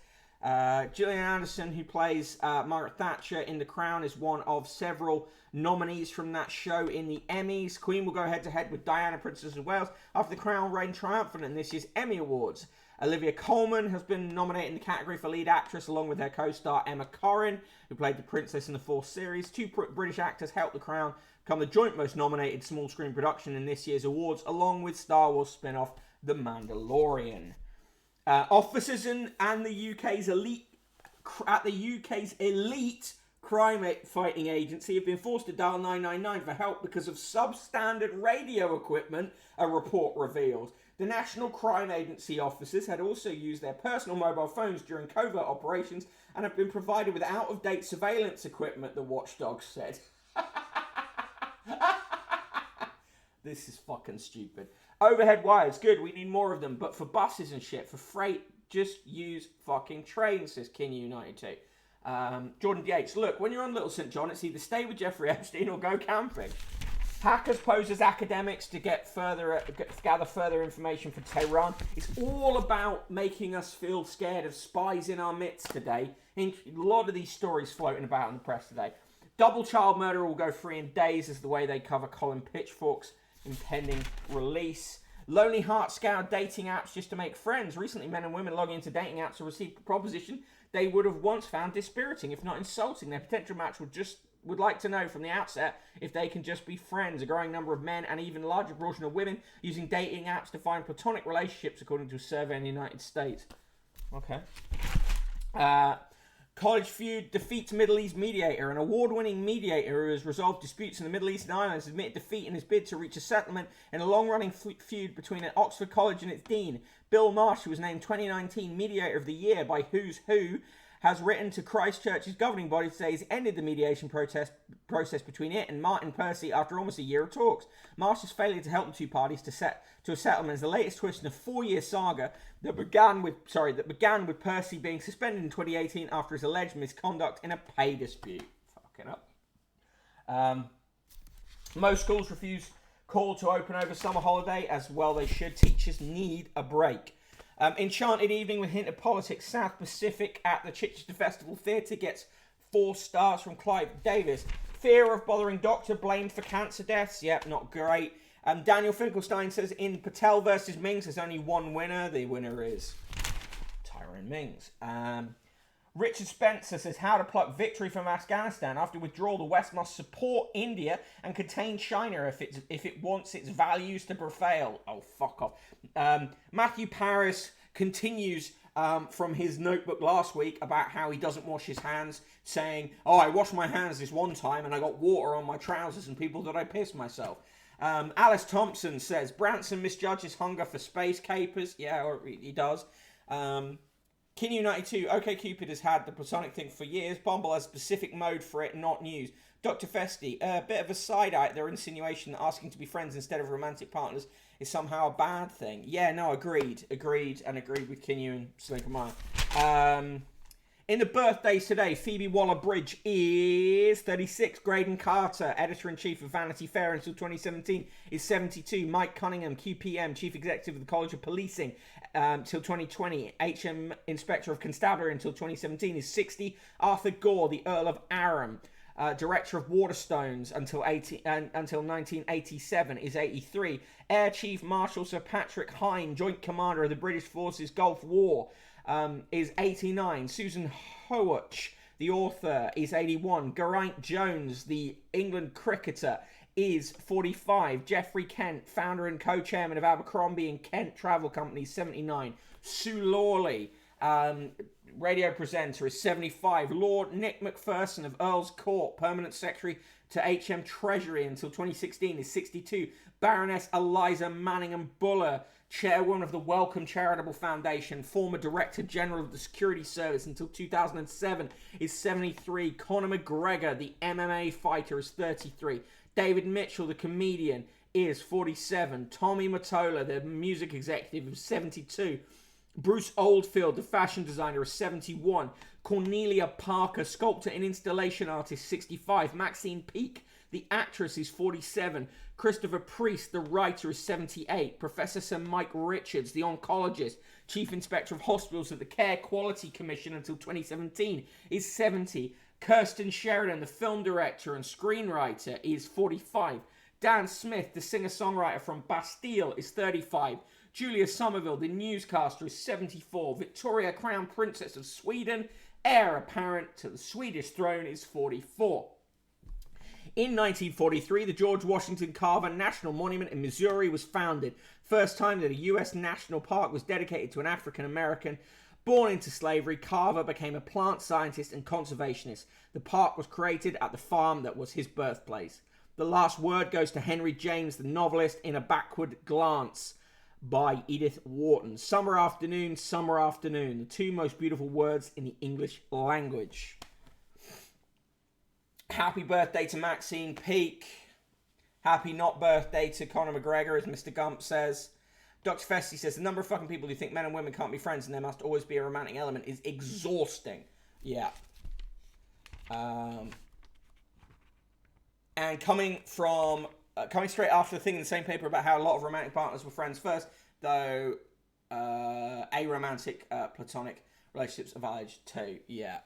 Gillian Anderson, who plays Margaret Thatcher in The Crown, is one of several nominees from that show in the Emmys. Queen will go head-to-head with Diana, Princess of Wales, after The Crown reigned triumphant in this year's Emmy Awards. Olivia Colman has been nominated in the category for lead actress, along with her co-star Emma Corrin, who played the princess in the 4th series. 2 British actors helped The Crown become the joint most nominated small-screen production in this year's awards, along with Star Wars spin-off The Mandalorian. Officers and the UK's elite at the UK's elite crime fighting agency have been forced to dial 999 for help because of substandard radio equipment, a report revealed. The National Crime Agency officers had also used their personal mobile phones during covert operations and have been provided with out-of-date surveillance equipment, the watchdog said. This is fucking stupid. Overhead wires, good, we need more of them, but for buses and shit, for freight, just use fucking trains, says King92. Jordan Yates, look, when you're on Little St. John, it's either stay with Jeffrey Epstein or go camping. Hackers pose as academics to gather further information for Tehran. It's all about making us feel scared of spies in our midst today. A lot of these stories floating about in the press today. Double child murder will go free in days is the way they cover Colin Pitchfork's impending release. Lonely heart scour dating apps just to make friends. Recently, men and women logging into dating apps have received a proposition they would have once found dispiriting, if not insulting. Their potential match would like to know from the outset if they can just be friends. A growing number of men and even larger proportion of women using dating apps to find platonic relationships, according to a survey in the United States. Okay. College Feud defeats Middle East mediator. An award-winning mediator who has resolved disputes in the Middle Eastern islands admitted defeat in his bid to reach a settlement in a long-running feud between an Oxford College and its dean. Bill Marsh, who was named 2019 Mediator of the Year by Who's Who, has written to Christchurch's governing body to say he's ended the mediation process between it and Martin Percy after almost a year of talks. Marsh's failure to help the two parties to a settlement is the latest twist in a 4-year saga that began with Percy being suspended in 2018 after his alleged misconduct in a pay dispute. Fucking up. Most schools refuse call to open over summer holiday, as well they should. Teachers need a break. Enchanted Evening with hint of politics. South Pacific at the Chichester Festival Theatre gets 4 stars from Clive Davis. Fear of bothering doctor blamed for cancer deaths. Yep, not great. Daniel Finkelstein says in Patel versus Mings there's only one winner. The winner is Tyrone Mings. Richard Spencer says how to pluck victory from Afghanistan. After withdrawal, the West must support India and contain China if it wants its values to prevail. Oh, fuck off. Matthew Paris continues from his notebook last week about how he doesn't wash his hands, saying, oh, I washed my hands this one time and I got water on my trousers and people thought I pissed myself. Alice Thompson says Branson misjudges hunger for space capers. Yeah, or he does. King92, OkCupid has had the platonic thing for years. Bumble has specific mode for it, not news. Dr. Festi, a bit of a side-eye, their insinuation that asking to be friends instead of romantic partners is somehow a bad thing. Yeah, no, agreed with Kinyu and Slinker. In the birthdays today, Phoebe Waller-Bridge is 36. Graydon Carter, editor-in-chief of Vanity Fair until 2017, is 72. Mike Cunningham, QPM, chief executive of the College of Policing, till 2020. HM Inspector of Constabulary until 2017 is 60. Arthur Gore, the Earl of Arran, Director of Waterstones until 1987, is 83. Air Chief Marshal Sir Patrick Hine, Joint Commander of the British Forces Gulf War, is 89. Susan Hoach, the author, is 81. Geraint Jones, the England cricketer, is 45. Geoffrey Kent, founder and co-chairman of Abercrombie and Kent Travel Company, 79. Sue Lawley, radio presenter, is 75. Lord Nick Macpherson of Earl's Court, permanent secretary to HM Treasury until 2016, is 62. Baroness Eliza Manningham Buller, chairwoman of the Wellcome Charitable Foundation, former Director General of the Security Service until 2007, is 73. Conor McGregor, the MMA fighter, is 33. David Mitchell, the comedian, is 47. Tommy Mottola, the music executive, is 72. Bruce Oldfield, the fashion designer, is 71. Cornelia Parker, sculptor and installation artist, 65. Maxine Peake, the actress, is 47. Christopher Priest, the writer, is 78. Professor Sir Mike Richards, the oncologist, chief inspector of hospitals at the Care Quality Commission until 2017, is 70. Kirsten Sheridan, the film director and screenwriter, is 45. Dan Smith, the singer-songwriter from Bastille, is 35. Julia Somerville, the newscaster, is 74. Victoria, Crown Princess of Sweden, heir apparent to the Swedish throne, is 44. In 1943, the George Washington Carver National Monument in Missouri was founded. First time that a U.S. national park was dedicated to an African-American. Born into slavery, Carver became a plant scientist and conservationist. The park was created at the farm that was his birthplace. The last word goes to Henry James, the novelist, in A Backward Glance by Edith Wharton. Summer afternoon, the two most beautiful words in the English language. Happy birthday to Maxine Peake. Happy not birthday to Conor McGregor, as Mr. Gump says. Dr. Festi says, the number of fucking people who think men and women can't be friends and there must always be a romantic element is exhausting. Yeah. And coming straight after the thing in the same paper about how a lot of romantic partners were friends first, though aromantic platonic relationships are valid too. Yeah.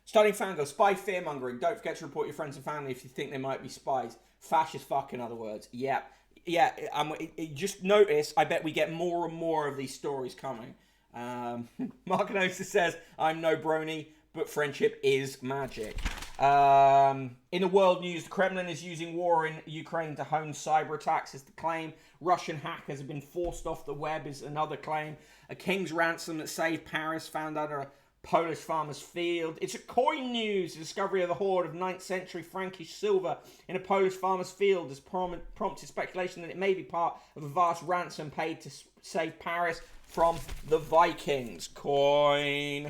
Starting Fangirl, spy fear-mongering. Don't forget to report your friends and family if you think they might be spies. Fascist fuck, in other words. Yeah. Yeah, just notice, I bet we get more and more of these stories coming. Markanosa says, I'm no brony, but friendship is magic. In the world news, the Kremlin is using war in Ukraine to hone cyber attacks, is the claim. Russian hackers have been forced off the web, is another claim. A king's ransom that saved Paris found under a Polish farmer's field. It's a coin news. The discovery of the hoard of 9th century Frankish silver in a Polish farmer's field has prompted speculation that it may be part of a vast ransom paid to save Paris from the Vikings. Coin.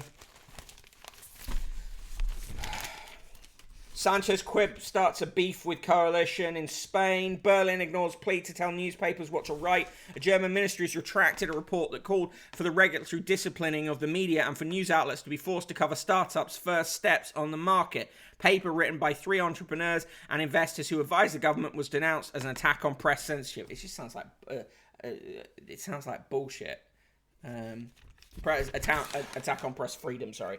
Sanchez quip starts a beef with coalition in Spain. Berlin ignores plea to tell newspapers what to write. A German ministry has retracted a report that called for the regulatory disciplining of the media and for news outlets to be forced to cover startups' first steps on the market. Paper written by 3 entrepreneurs and investors who advised the government was denounced as an attack on press censorship. It just sounds like bullshit. Attack on press freedom, sorry.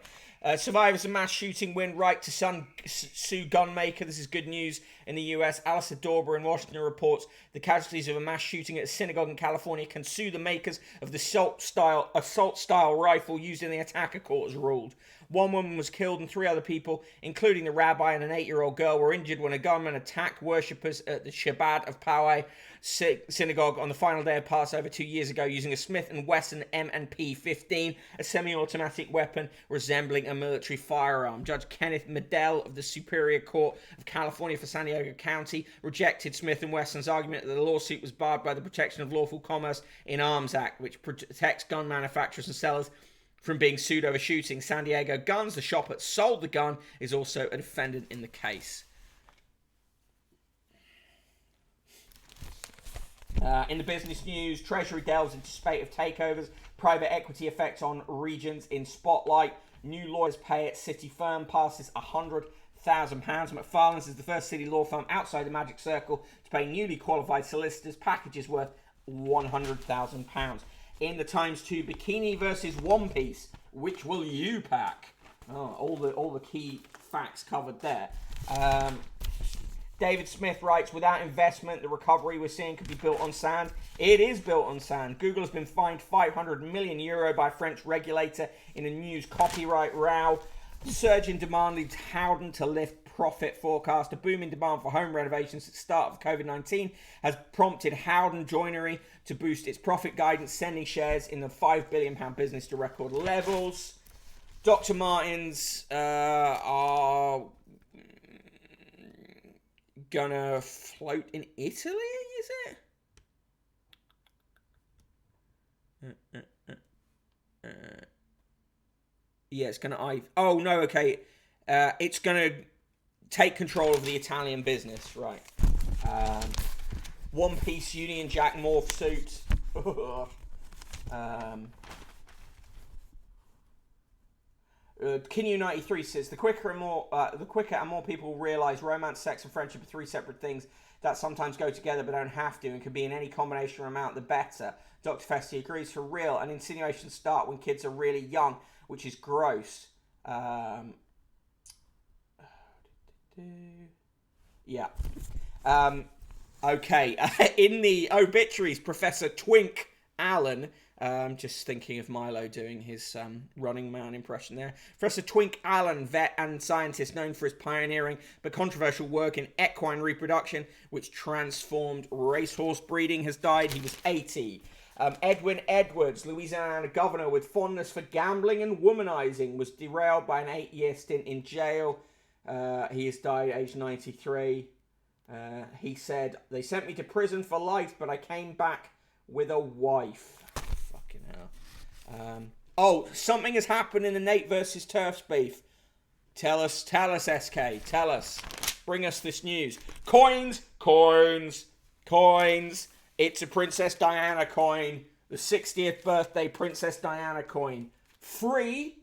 Survivors of mass shooting win right to sue gunmaker. This is good news in the US. Alistair Dorber in Washington reports the casualties of a mass shooting at a synagogue in California can sue the makers of the assault-style rifle used in the attack, a court has ruled. 1 woman was killed and 3 other people, including the rabbi and an 8-year-old girl, were injured when a gunman attacked worshippers at the Shabbat of Poway synagogue on the final day of Passover 2 years ago using a Smith & Wesson M&P 15, a semi-automatic weapon resembling a military firearm. Judge Kenneth Medell of the Superior Court of California for San Diego County rejected Smith & Wesson's argument that the lawsuit was barred by the Protection of Lawful Commerce in Arms Act, which protects gun manufacturers and sellers from being sued over shooting. San Diego Guns, the shop that sold the gun, is also a defendant in the case. In the business news, Treasury delves into spate of takeovers, private equity effect on regions in spotlight, new lawyers pay at city firm passes £100,000. McFarlane's is the first city law firm outside the magic circle to pay newly qualified solicitors packages worth £100,000. In the Times 2, bikini versus One Piece, which will you pack? Oh, all the key facts covered there. David Smith writes, without investment, the recovery we're seeing could be built on sand. It is built on sand. Google has been fined €500 million by a French regulator in a news copyright row. Surge in demand leads Howden to lift profit forecast. A boom in demand for home renovations at the start of COVID-19 has prompted Howden Joinery to boost its profit guidance, sending shares in the £5 billion business to record levels. Dr. Martens are gonna float in Italy, is it? Yeah, it's gonna. Oh no, okay. It's gonna take control of the Italian business, right? One Piece Union Jack morph suit. Kinu93 says the quicker and more people realize romance, sex, and friendship are 3 separate things that sometimes go together but don't have to, and can be in any combination or amount, the better. Dr. Festi agrees for real, and insinuations start when kids are really young, which is gross. Yeah. Okay. In the obituaries, Professor Twink Allen. Just thinking of Milo doing his Running Man impression there. Professor Twink Allen, vet and scientist known for his pioneering but controversial work in equine reproduction, which transformed racehorse breeding, has died. He was 80. Edwin Edwards, Louisiana governor with fondness for gambling and womanizing, was derailed by an 8-year stint in jail. He has died at age 93. He said, "They sent me to prison for life, but I came back with a wife." Fucking hell. Oh, something has happened in the Nate versus Turfs beef. Tell us, SK. Tell us. Bring us this news. Coins. It's a Princess Diana coin. The 60th birthday Princess Diana coin. Free.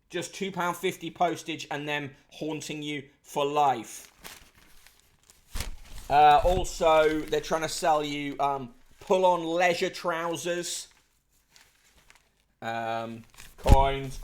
Just £2.50 postage and them haunting you for life. Also, they're trying to sell you pull-on leisure trousers. Coins.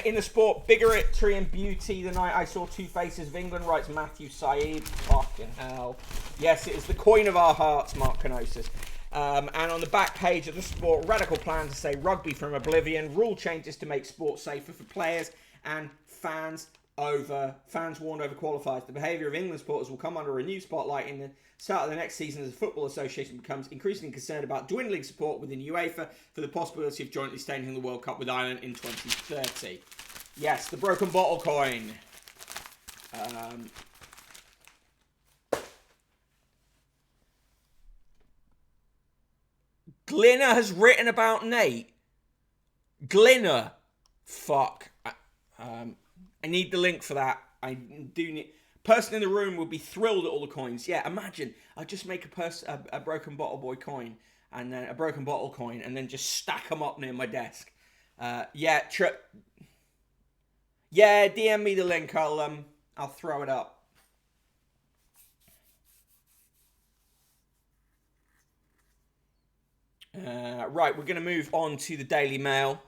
In the sport, bigotry and beauty. The night I saw two faces of England, writes Matthew Saeed. Fucking hell. Yes, it is the coin of our hearts, Mark Canosis. And on the back page of the sport, radical plan to say rugby from oblivion, rule changes to make sport safer for players and fans warned over qualifiers. The behaviour of England supporters will come under a new spotlight in the start of the next season as the Football Association becomes increasingly concerned about dwindling support within UEFA for the possibility of jointly staging the World Cup with Ireland in 2030. Yes, the broken bottle coin. Glinner has written about Nate. Glinner. Fuck. I need the link for that. I do need... Person in the room would be thrilled at all the coins. Yeah, imagine. I'd just make a broken bottle boy coin. And then a broken bottle coin. And then just stack them up near my desk. Yeah, DM me the link. I'll throw it up. Right, we're going to move on to the Daily Mail.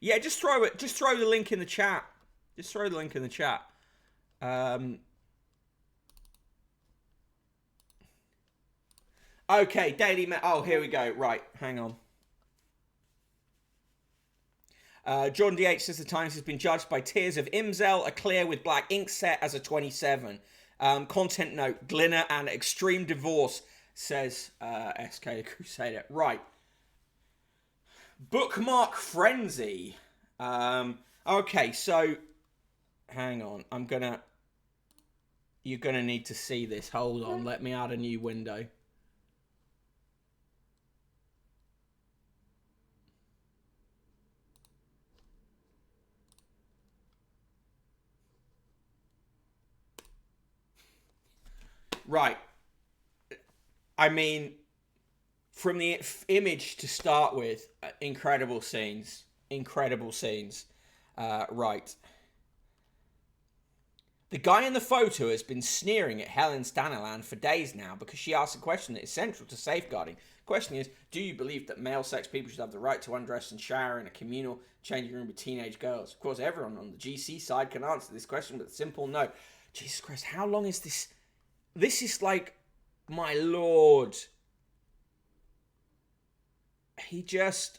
Yeah, just throw it. Just throw the link in the chat. Just throw the link in the chat. Okay, Daily Mail. Oh, here we go. Right, hang on. Jordan DH says the Times has been judged by Tears of Imzel, a clear with black ink set as a 27. Content note, Glinner and extreme divorce, says SK the Crusader. Right. Bookmark frenzy. Okay, so hang on. You're gonna need to see this. Hold on, let me add a new window. Right. I mean, from the image to start with, incredible scenes. Right. The guy in the photo has been sneering at Helen Staniland for days now because she asked a question that is central to safeguarding. The question is, do you believe that male sex people should have the right to undress and shower in a communal changing room with teenage girls? Of course, everyone on the GC side can answer this question with a simple no. Jesus Christ, how long is this? This is like, my lord. He just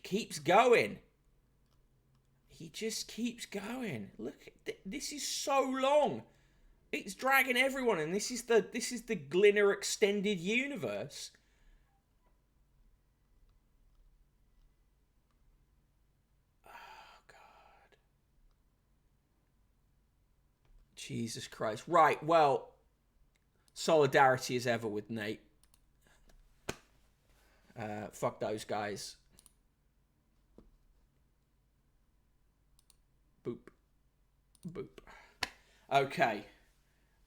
keeps going. He just keeps going. Look, this is so long. It's dragging everyone, and this is the Glinner extended universe. Oh God. Jesus Christ. Right, well, solidarity as ever with Nate. Fuck those guys. Boop. Boop. Okay.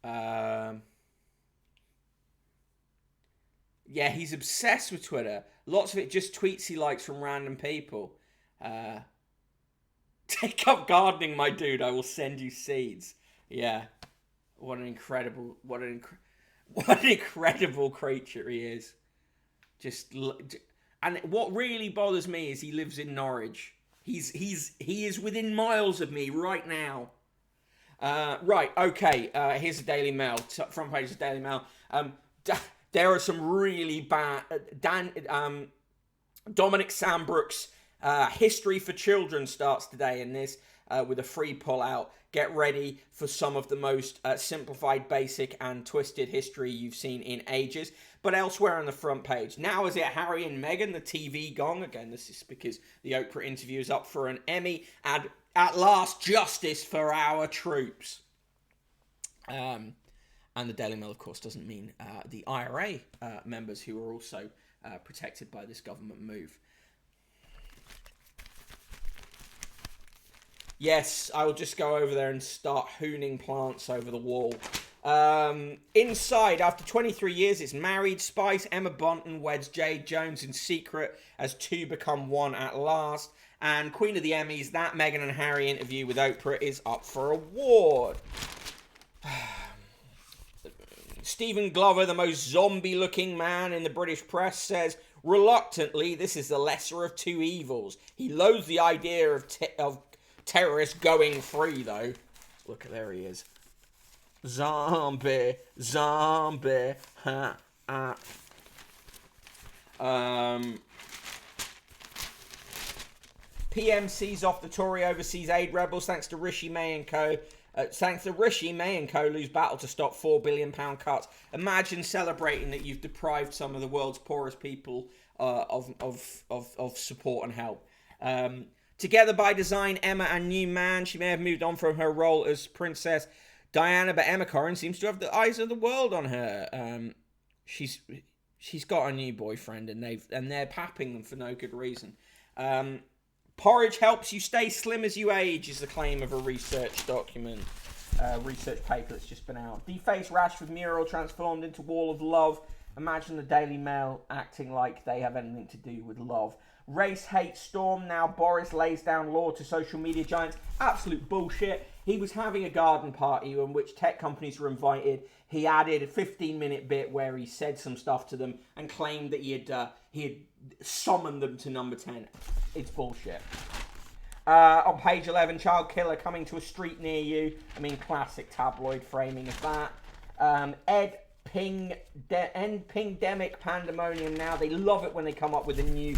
Yeah, he's obsessed with Twitter. Lots of it just tweets he likes from random people. Take up gardening, my dude. I will send you seeds. Yeah. What an incredible creature he is. And what really bothers me is he lives in Norwich. He is within miles of me right now. Right, okay. Here's the Daily Mail. Front page of the Daily Mail. There are some really bad. Dominic Sandbrooks History for Children starts today in this with a free pull-out. Get ready for some of the most simplified, basic, and twisted history you've seen in ages. But elsewhere on the front page, now is it Harry and Meghan, the TV gong? Again, this is because the Oprah interview is up for an Emmy. And at last, justice for our troops. And the Daily Mail, of course, doesn't mean the IRA members who are also protected by this government move. Yes, I will just go over there and start hooning plants over the wall. Inside, after 23 years, it's married. Spice, Emma Bunton weds Jade Jones in secret as two become one at last. And Queen of the Emmys, that Meghan and Harry interview with Oprah is up for award. Stephen Glover, the most zombie-looking man in the British press, says, reluctantly, this is the lesser of two evils. He loathes the idea of terrorists going free, though. Look, there he is. Zombie, zombie, ha, ha. PMC's off the Tory overseas aid rebels thanks to Rishi May and co. May and co. lose battle to stop £4 billion cuts. Imagine celebrating that you've deprived some of the world's poorest people of support and help. Together by design, Emma and new man. She may have moved on from her role as Princess Diana, but Emma Corrin seems to have the eyes of the world on her. She's got a new boyfriend, and they're papping them for no good reason. Porridge helps you stay slim as you age is the claim of a research document, research paper that's just been out. Defaced Rashford mural transformed into Wall of Love. Imagine the Daily Mail acting like they have anything to do with love. Race hate storm. Now Boris lays down law to social media giants. Absolute bullshit. He was having a garden party in which tech companies were invited. He added a 15-minute bit where he said some stuff to them and claimed that he had summoned them to number 10. It's bullshit. On page 11, child killer coming to a street near you. I mean, classic tabloid framing of that. End pingdemic pandemonium now. They love it when they come up with a new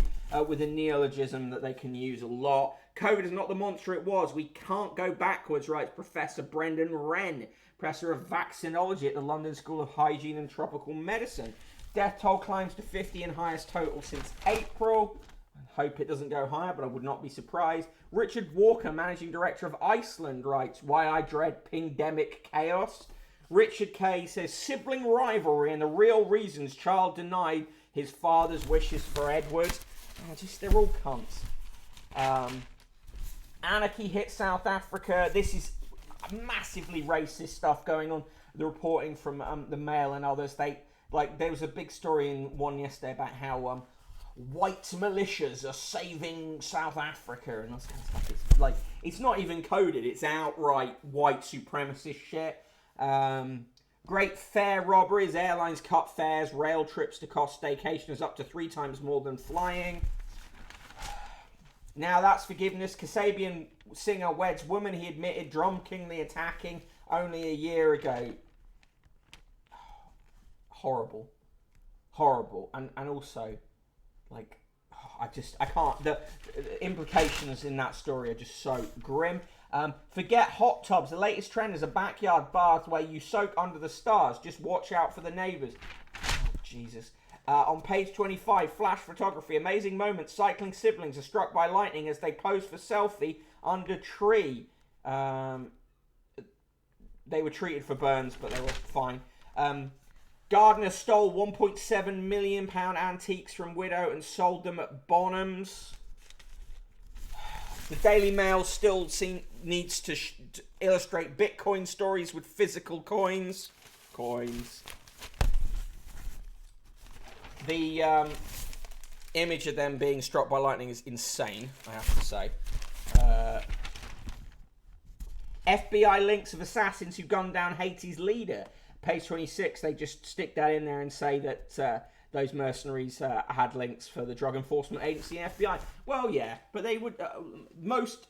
with a neologism that they can use a lot. COVID is not the monster it was. We can't go backwards, writes Professor Brendan Wren, Professor of Vaccinology at the London School of Hygiene and Tropical Medicine. Death toll climbs to 50 and highest total since April. I hope it doesn't go higher, but I would not be surprised. Richard Walker, Managing Director of Iceland, writes, why I dread pingdemic chaos. Richard Kay says, sibling rivalry and the real reasons child denied his father's wishes for Edward. Oh, they're all cunts. Anarchy hit South Africa. This is massively racist stuff going on. The reporting from the Mail and others, there was a big story in one yesterday about how white militias are saving South Africa and that kind of stuff. It's not even coded. It's outright white supremacist shit. Great fare robberies. Airlines cut fares. Rail trips to cost staycationers up to 3 times more than flying. Now that's forgiveness. Kasabian singer weds woman he admitted drunkenly attacking only a year ago. Horrible. And also, I can't. The implications in that story are just so grim. Forget hot tubs. The latest trend is a backyard bath where you soak under the stars. Just watch out for the neighbours. Oh, Jesus. On page 25, flash photography. Amazing moment. Cycling siblings are struck by lightning as they pose for selfie under tree. They were treated for burns, but they were fine. Gardener stole £1.7 million antiques from widow and sold them at Bonhams. The Daily Mail still needs to illustrate Bitcoin stories with physical coins. The image of them being struck by lightning is insane, I have to say. FBI links of assassins who gunned down Haiti's leader. Page 26, they just stick that in there and say that those mercenaries had links for the Drug Enforcement Agency and FBI. Well, yeah, but they would... most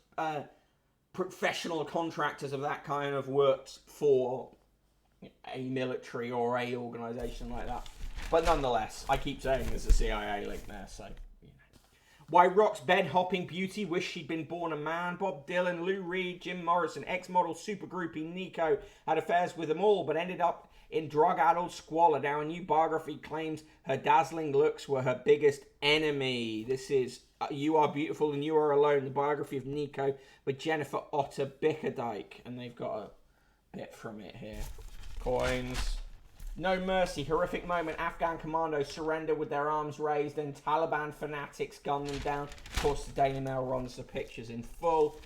professional contractors of that kind of worked for a military or a organisation like that. But nonetheless, I keep saying there's a CIA link there, so... Why Rock's bed-hopping beauty wished she'd been born a man. Bob Dylan, Lou Reed, Jim Morrison, ex-model super groupie Nico had affairs with them all, but ended up in drug-addled squalor. Now a new biography claims her dazzling looks were her biggest enemy. This is You Are Beautiful and You Are Alone, the biography of Nico by Jennifer Otter Bickerdike. And they've got a bit from it here. Coins. No mercy, horrific moment. Afghan commandos surrender with their arms raised, then Taliban fanatics gun them down. Of course, the Daily Mail runs the pictures in full.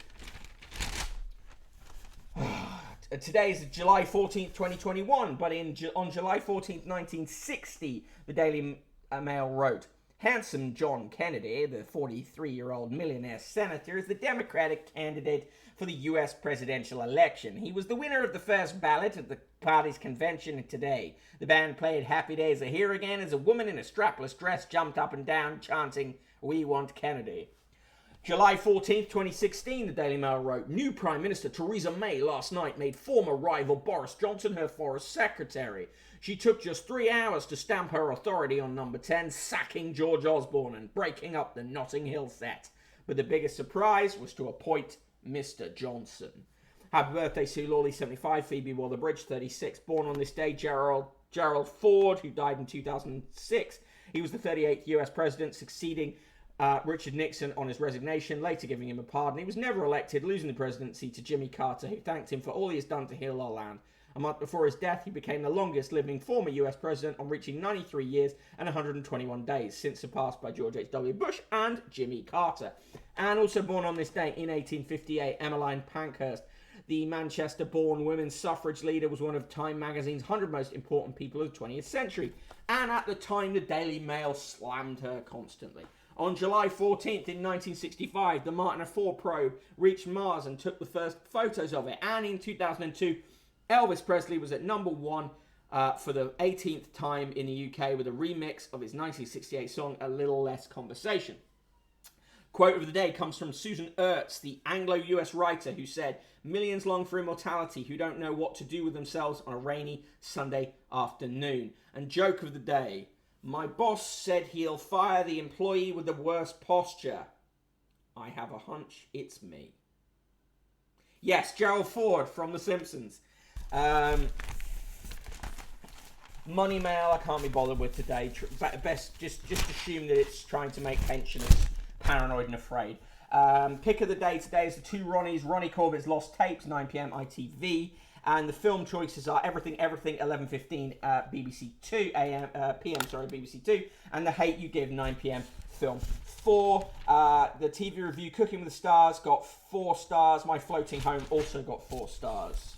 Today is July 14th, 2021, but on July 14th, 1960, the Daily Mail wrote, handsome John Kennedy, the 43-year-old millionaire senator, is the Democratic candidate for the U.S. presidential election. He was the winner of the first ballot at the party's convention today. The band played Happy Days Are Here Again as a woman in a strapless dress jumped up and down chanting, "We want Kennedy." July 14th, 2016, the Daily Mail wrote, new Prime Minister Theresa May last night made former rival Boris Johnson her Foreign Secretary. She took just 3 hours to stamp her authority on number 10, sacking George Osborne and breaking up the Notting Hill set. But the biggest surprise was to appoint Mr. Johnson. Happy birthday, Sue Lawley, 75, Phoebe Waller-Bridge, 36. Born on this day, Gerald Ford, who died in 2006. He was the 38th US president, succeeding Richard Nixon on his resignation, later giving him a pardon. He was never elected, losing the presidency to Jimmy Carter, who thanked him for all he has done to heal our land. A month before his death, he became the longest living former US president on reaching 93 years and 121 days, since surpassed by George H.W. Bush and Jimmy Carter. And also born on this day in 1858, Emmeline Pankhurst, the Manchester-born women's suffrage leader, was one of Time magazine's 100 most important people of the 20th century. And at the time, the Daily Mail slammed her constantly. On July 14th in 1965, the Mariner 4 probe reached Mars and took the first photos of it. And in 2002, Elvis Presley was at number 1 for the 18th time in the UK with a remix of his 1968 song, A Little Less Conversation. Quote of the day comes from Susan Ertz, the Anglo-US writer, who said, millions long for immortality who don't know what to do with themselves on a rainy Sunday afternoon. And joke of the day, my boss said he'll fire the employee with the worst posture. I have a hunch it's me. Yes, Gerald Ford from The Simpsons. Money Mail, I can't be bothered with today. Best just assume that it's trying to make pensioners paranoid and afraid. Pick of the day today is the two Ronnies. Ronnie Corbett's Lost Tapes, 9 p.m. ITV. And the film choices are Everything, 11:15 BBC 2 a.m. PM, BBC 2, and The Hate You Give, 9 p.m. Film 4. The TV review Cooking with the Stars got 4 stars. My Floating Home also got 4 stars.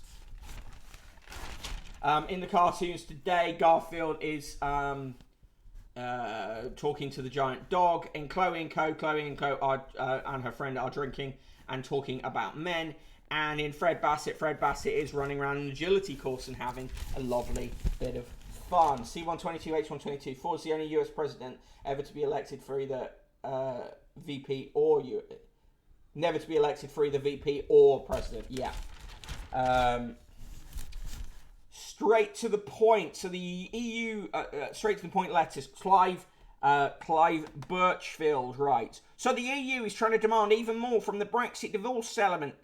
In the cartoons today, Garfield is talking to the giant dog. In Chloe and Co are, and her friend are drinking and talking about men. And in Fred Bassett is running around an agility course and having a lovely bit of fun. C-122, H-122. Ford's the only US president ever to be elected for either VP or never to be elected for either VP or president. Yeah. Straight to the point. So the EU, straight to the point letters. Clive Birchfield writes, so the EU is trying to demand even more from the Brexit divorce settlement.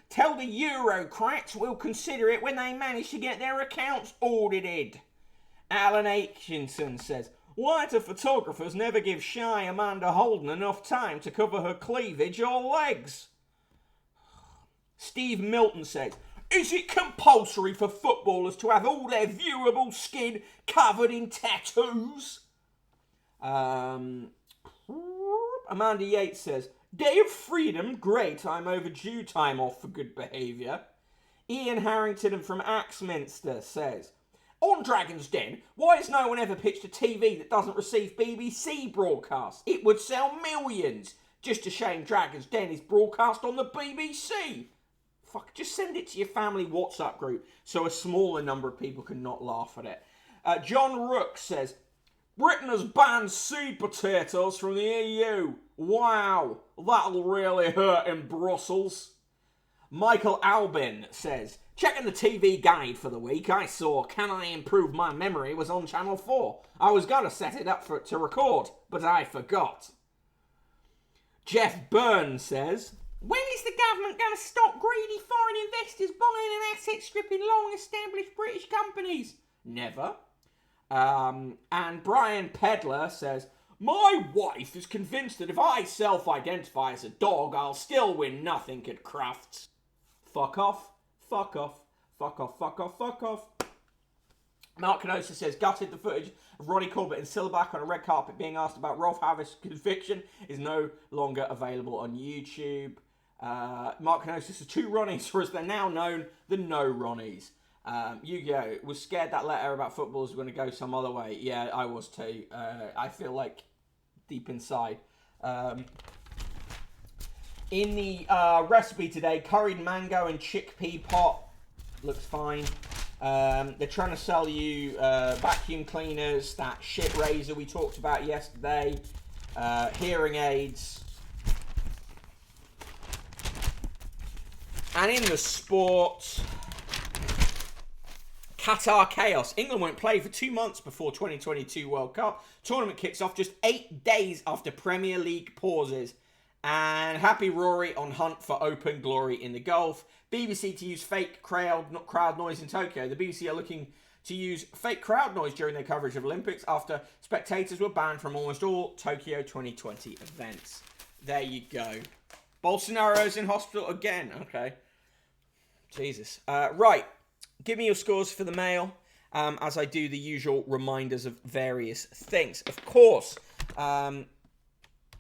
Tell the Eurocrats we'll consider it when they manage to get their accounts audited. Alan Atkinson says, why do photographers never give shy Amanda Holden enough time to cover her cleavage or legs? Steve Milton says, is it compulsory for footballers to have all their viewable skin covered in tattoos? Amanda Yates says, Day of Freedom, great, I'm overdue time off for good behaviour. Ian Harrington from Axminster says, on Dragon's Den, why has no one ever pitched a TV that doesn't receive BBC broadcasts? It would sell millions. Just a shame Dragon's Den is broadcast on the BBC. Fuck, just send it to your family WhatsApp group so a smaller number of people can not laugh at it. John Rook says, Britain has banned seed potatoes from the EU. Wow, that'll really hurt in Brussels. Michael Albin says, checking the TV guide for the week, I saw Can I Improve My Memory was on Channel 4. I was going to set it up to record, but I forgot. Jeff Byrne says, when is the government going to stop greedy foreign investors buying and asset stripping long-established British companies? Never. And Brian Pedler says, my wife is convinced that if I self-identify as a dog, I'll still win nothing at crafts. Fuck off. Fuck off. Fuck off. Fuck off. Fuck off. Mark Canosa says, gutted the footage of Ronnie Corbett and Silverback on a red carpet being asked about Rolf Harris' conviction is no longer available on YouTube. Mark Canosa says, 2 Ronnies, or as they're now known, the No Ronnies. Yu-Gi-Oh! Was scared that letter about footballers were going to go some other way. Yeah, I was too. I feel like deep inside. In the recipe today, curried mango and chickpea pot. Looks fine. They're trying to sell you vacuum cleaners, that shit razor we talked about yesterday, hearing aids. And in the sport, Qatar chaos. England won't play for 2 months before 2022 World Cup. Tournament kicks off just 8 days after Premier League pauses. And happy Rory on hunt for open glory in the Gulf. BBC to use fake crowd noise in Tokyo. The BBC are looking to use fake crowd noise during their coverage of Olympics after spectators were banned from almost all Tokyo 2020 events. There you go. Bolsonaro's in hospital again. Okay. Jesus. Right. Give me your scores for the mail as I do the usual reminders of various things. Of course,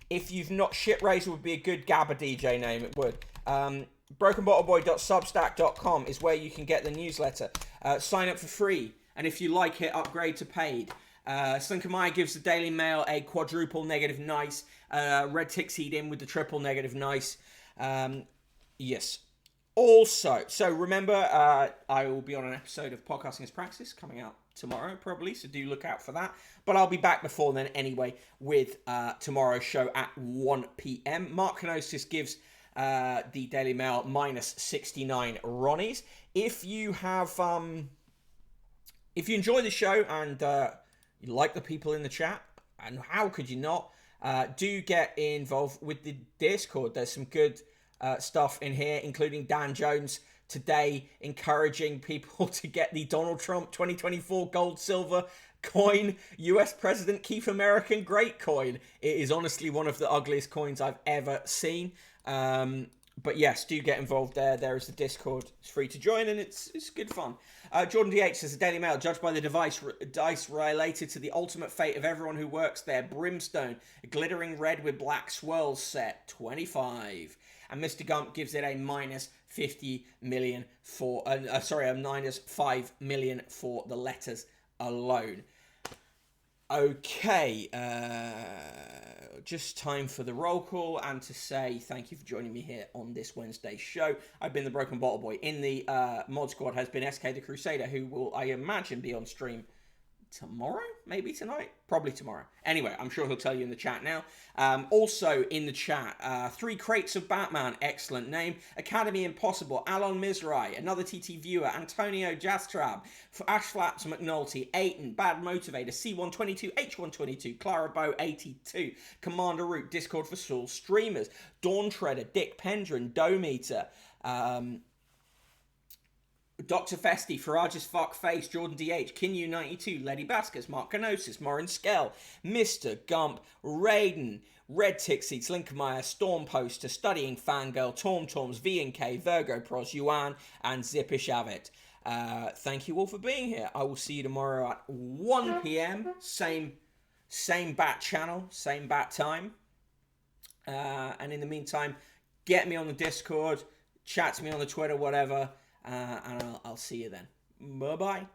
if you've not, Shit Razor would be a good Gabba DJ name. It would. BrokenBottleBoy.substack.com is where you can get the newsletter. Sign up for free. And if you like it, upgrade to paid. Slinkamaya gives the Daily Mail a quadruple negative nice. Red Tickseed in with the triple negative nice. Yes. Also, so remember, I will be on an episode of Podcasting as Praxis coming out tomorrow, probably, so do look out for that. But I'll be back before then anyway with tomorrow's show at 1 p.m. Mark Kenosis gives the Daily Mail minus 69 Ronnies. If you have, if you enjoy the show and you like the people in the chat, and how could you not, do get involved with the Discord. There's some good stuff in here, including Dan Jones today encouraging people to get the Donald Trump 2024 gold silver coin, US President Keep American Great coin. It is honestly one of the ugliest coins I've ever seen. But yes, do get involved there. There is the Discord. It's free to join and it's good fun. Jordan DH says, the Daily Mail, judged by the dice related to the ultimate fate of everyone who works there, Brimstone, a glittering red with black swirls set, 25. And Mr. Gump gives it a minus 50 million for, a minus 5 million for the letters alone. Okay, just time for the roll call and to say thank you for joining me here on this Wednesday show. I've been the Broken Bottle Boy. In the mod squad has been SK the Crusader, who will, I imagine, be on stream tomorrow, maybe tonight, probably tomorrow. Anyway, I'm sure he'll tell you in the chat now. Also in the chat, 3 Crates of Batman, excellent name. Academy Impossible, Alon Mizrahi, another TT viewer, Antonio Jastrab, Ash Flaps McNulty, Aiton, Bad Motivator, C122, H122, Clara Bow 82, Commander Root, Discord for Soul Streamers, Dawn Treader, Dick Pendrin, Dometer, Dr. Festi, Farage's Fuck Face, Jordan DH, Kinyu92, Lady Baskus, Mark Canosis, Morin Skell, Mr. Gump, Raiden, Red Tickseats, Linkemeyer, Storm Poster, Studying Fangirl, Torms, V&K, Virgo Pros, Yuan, and Zippish Avet. Thank you all for being here. I will see you tomorrow at 1 p.m. Same bat channel, same bat time. And in the meantime, get me on the Discord, chat to me on the Twitter, whatever. And I'll see you then. Bye-bye.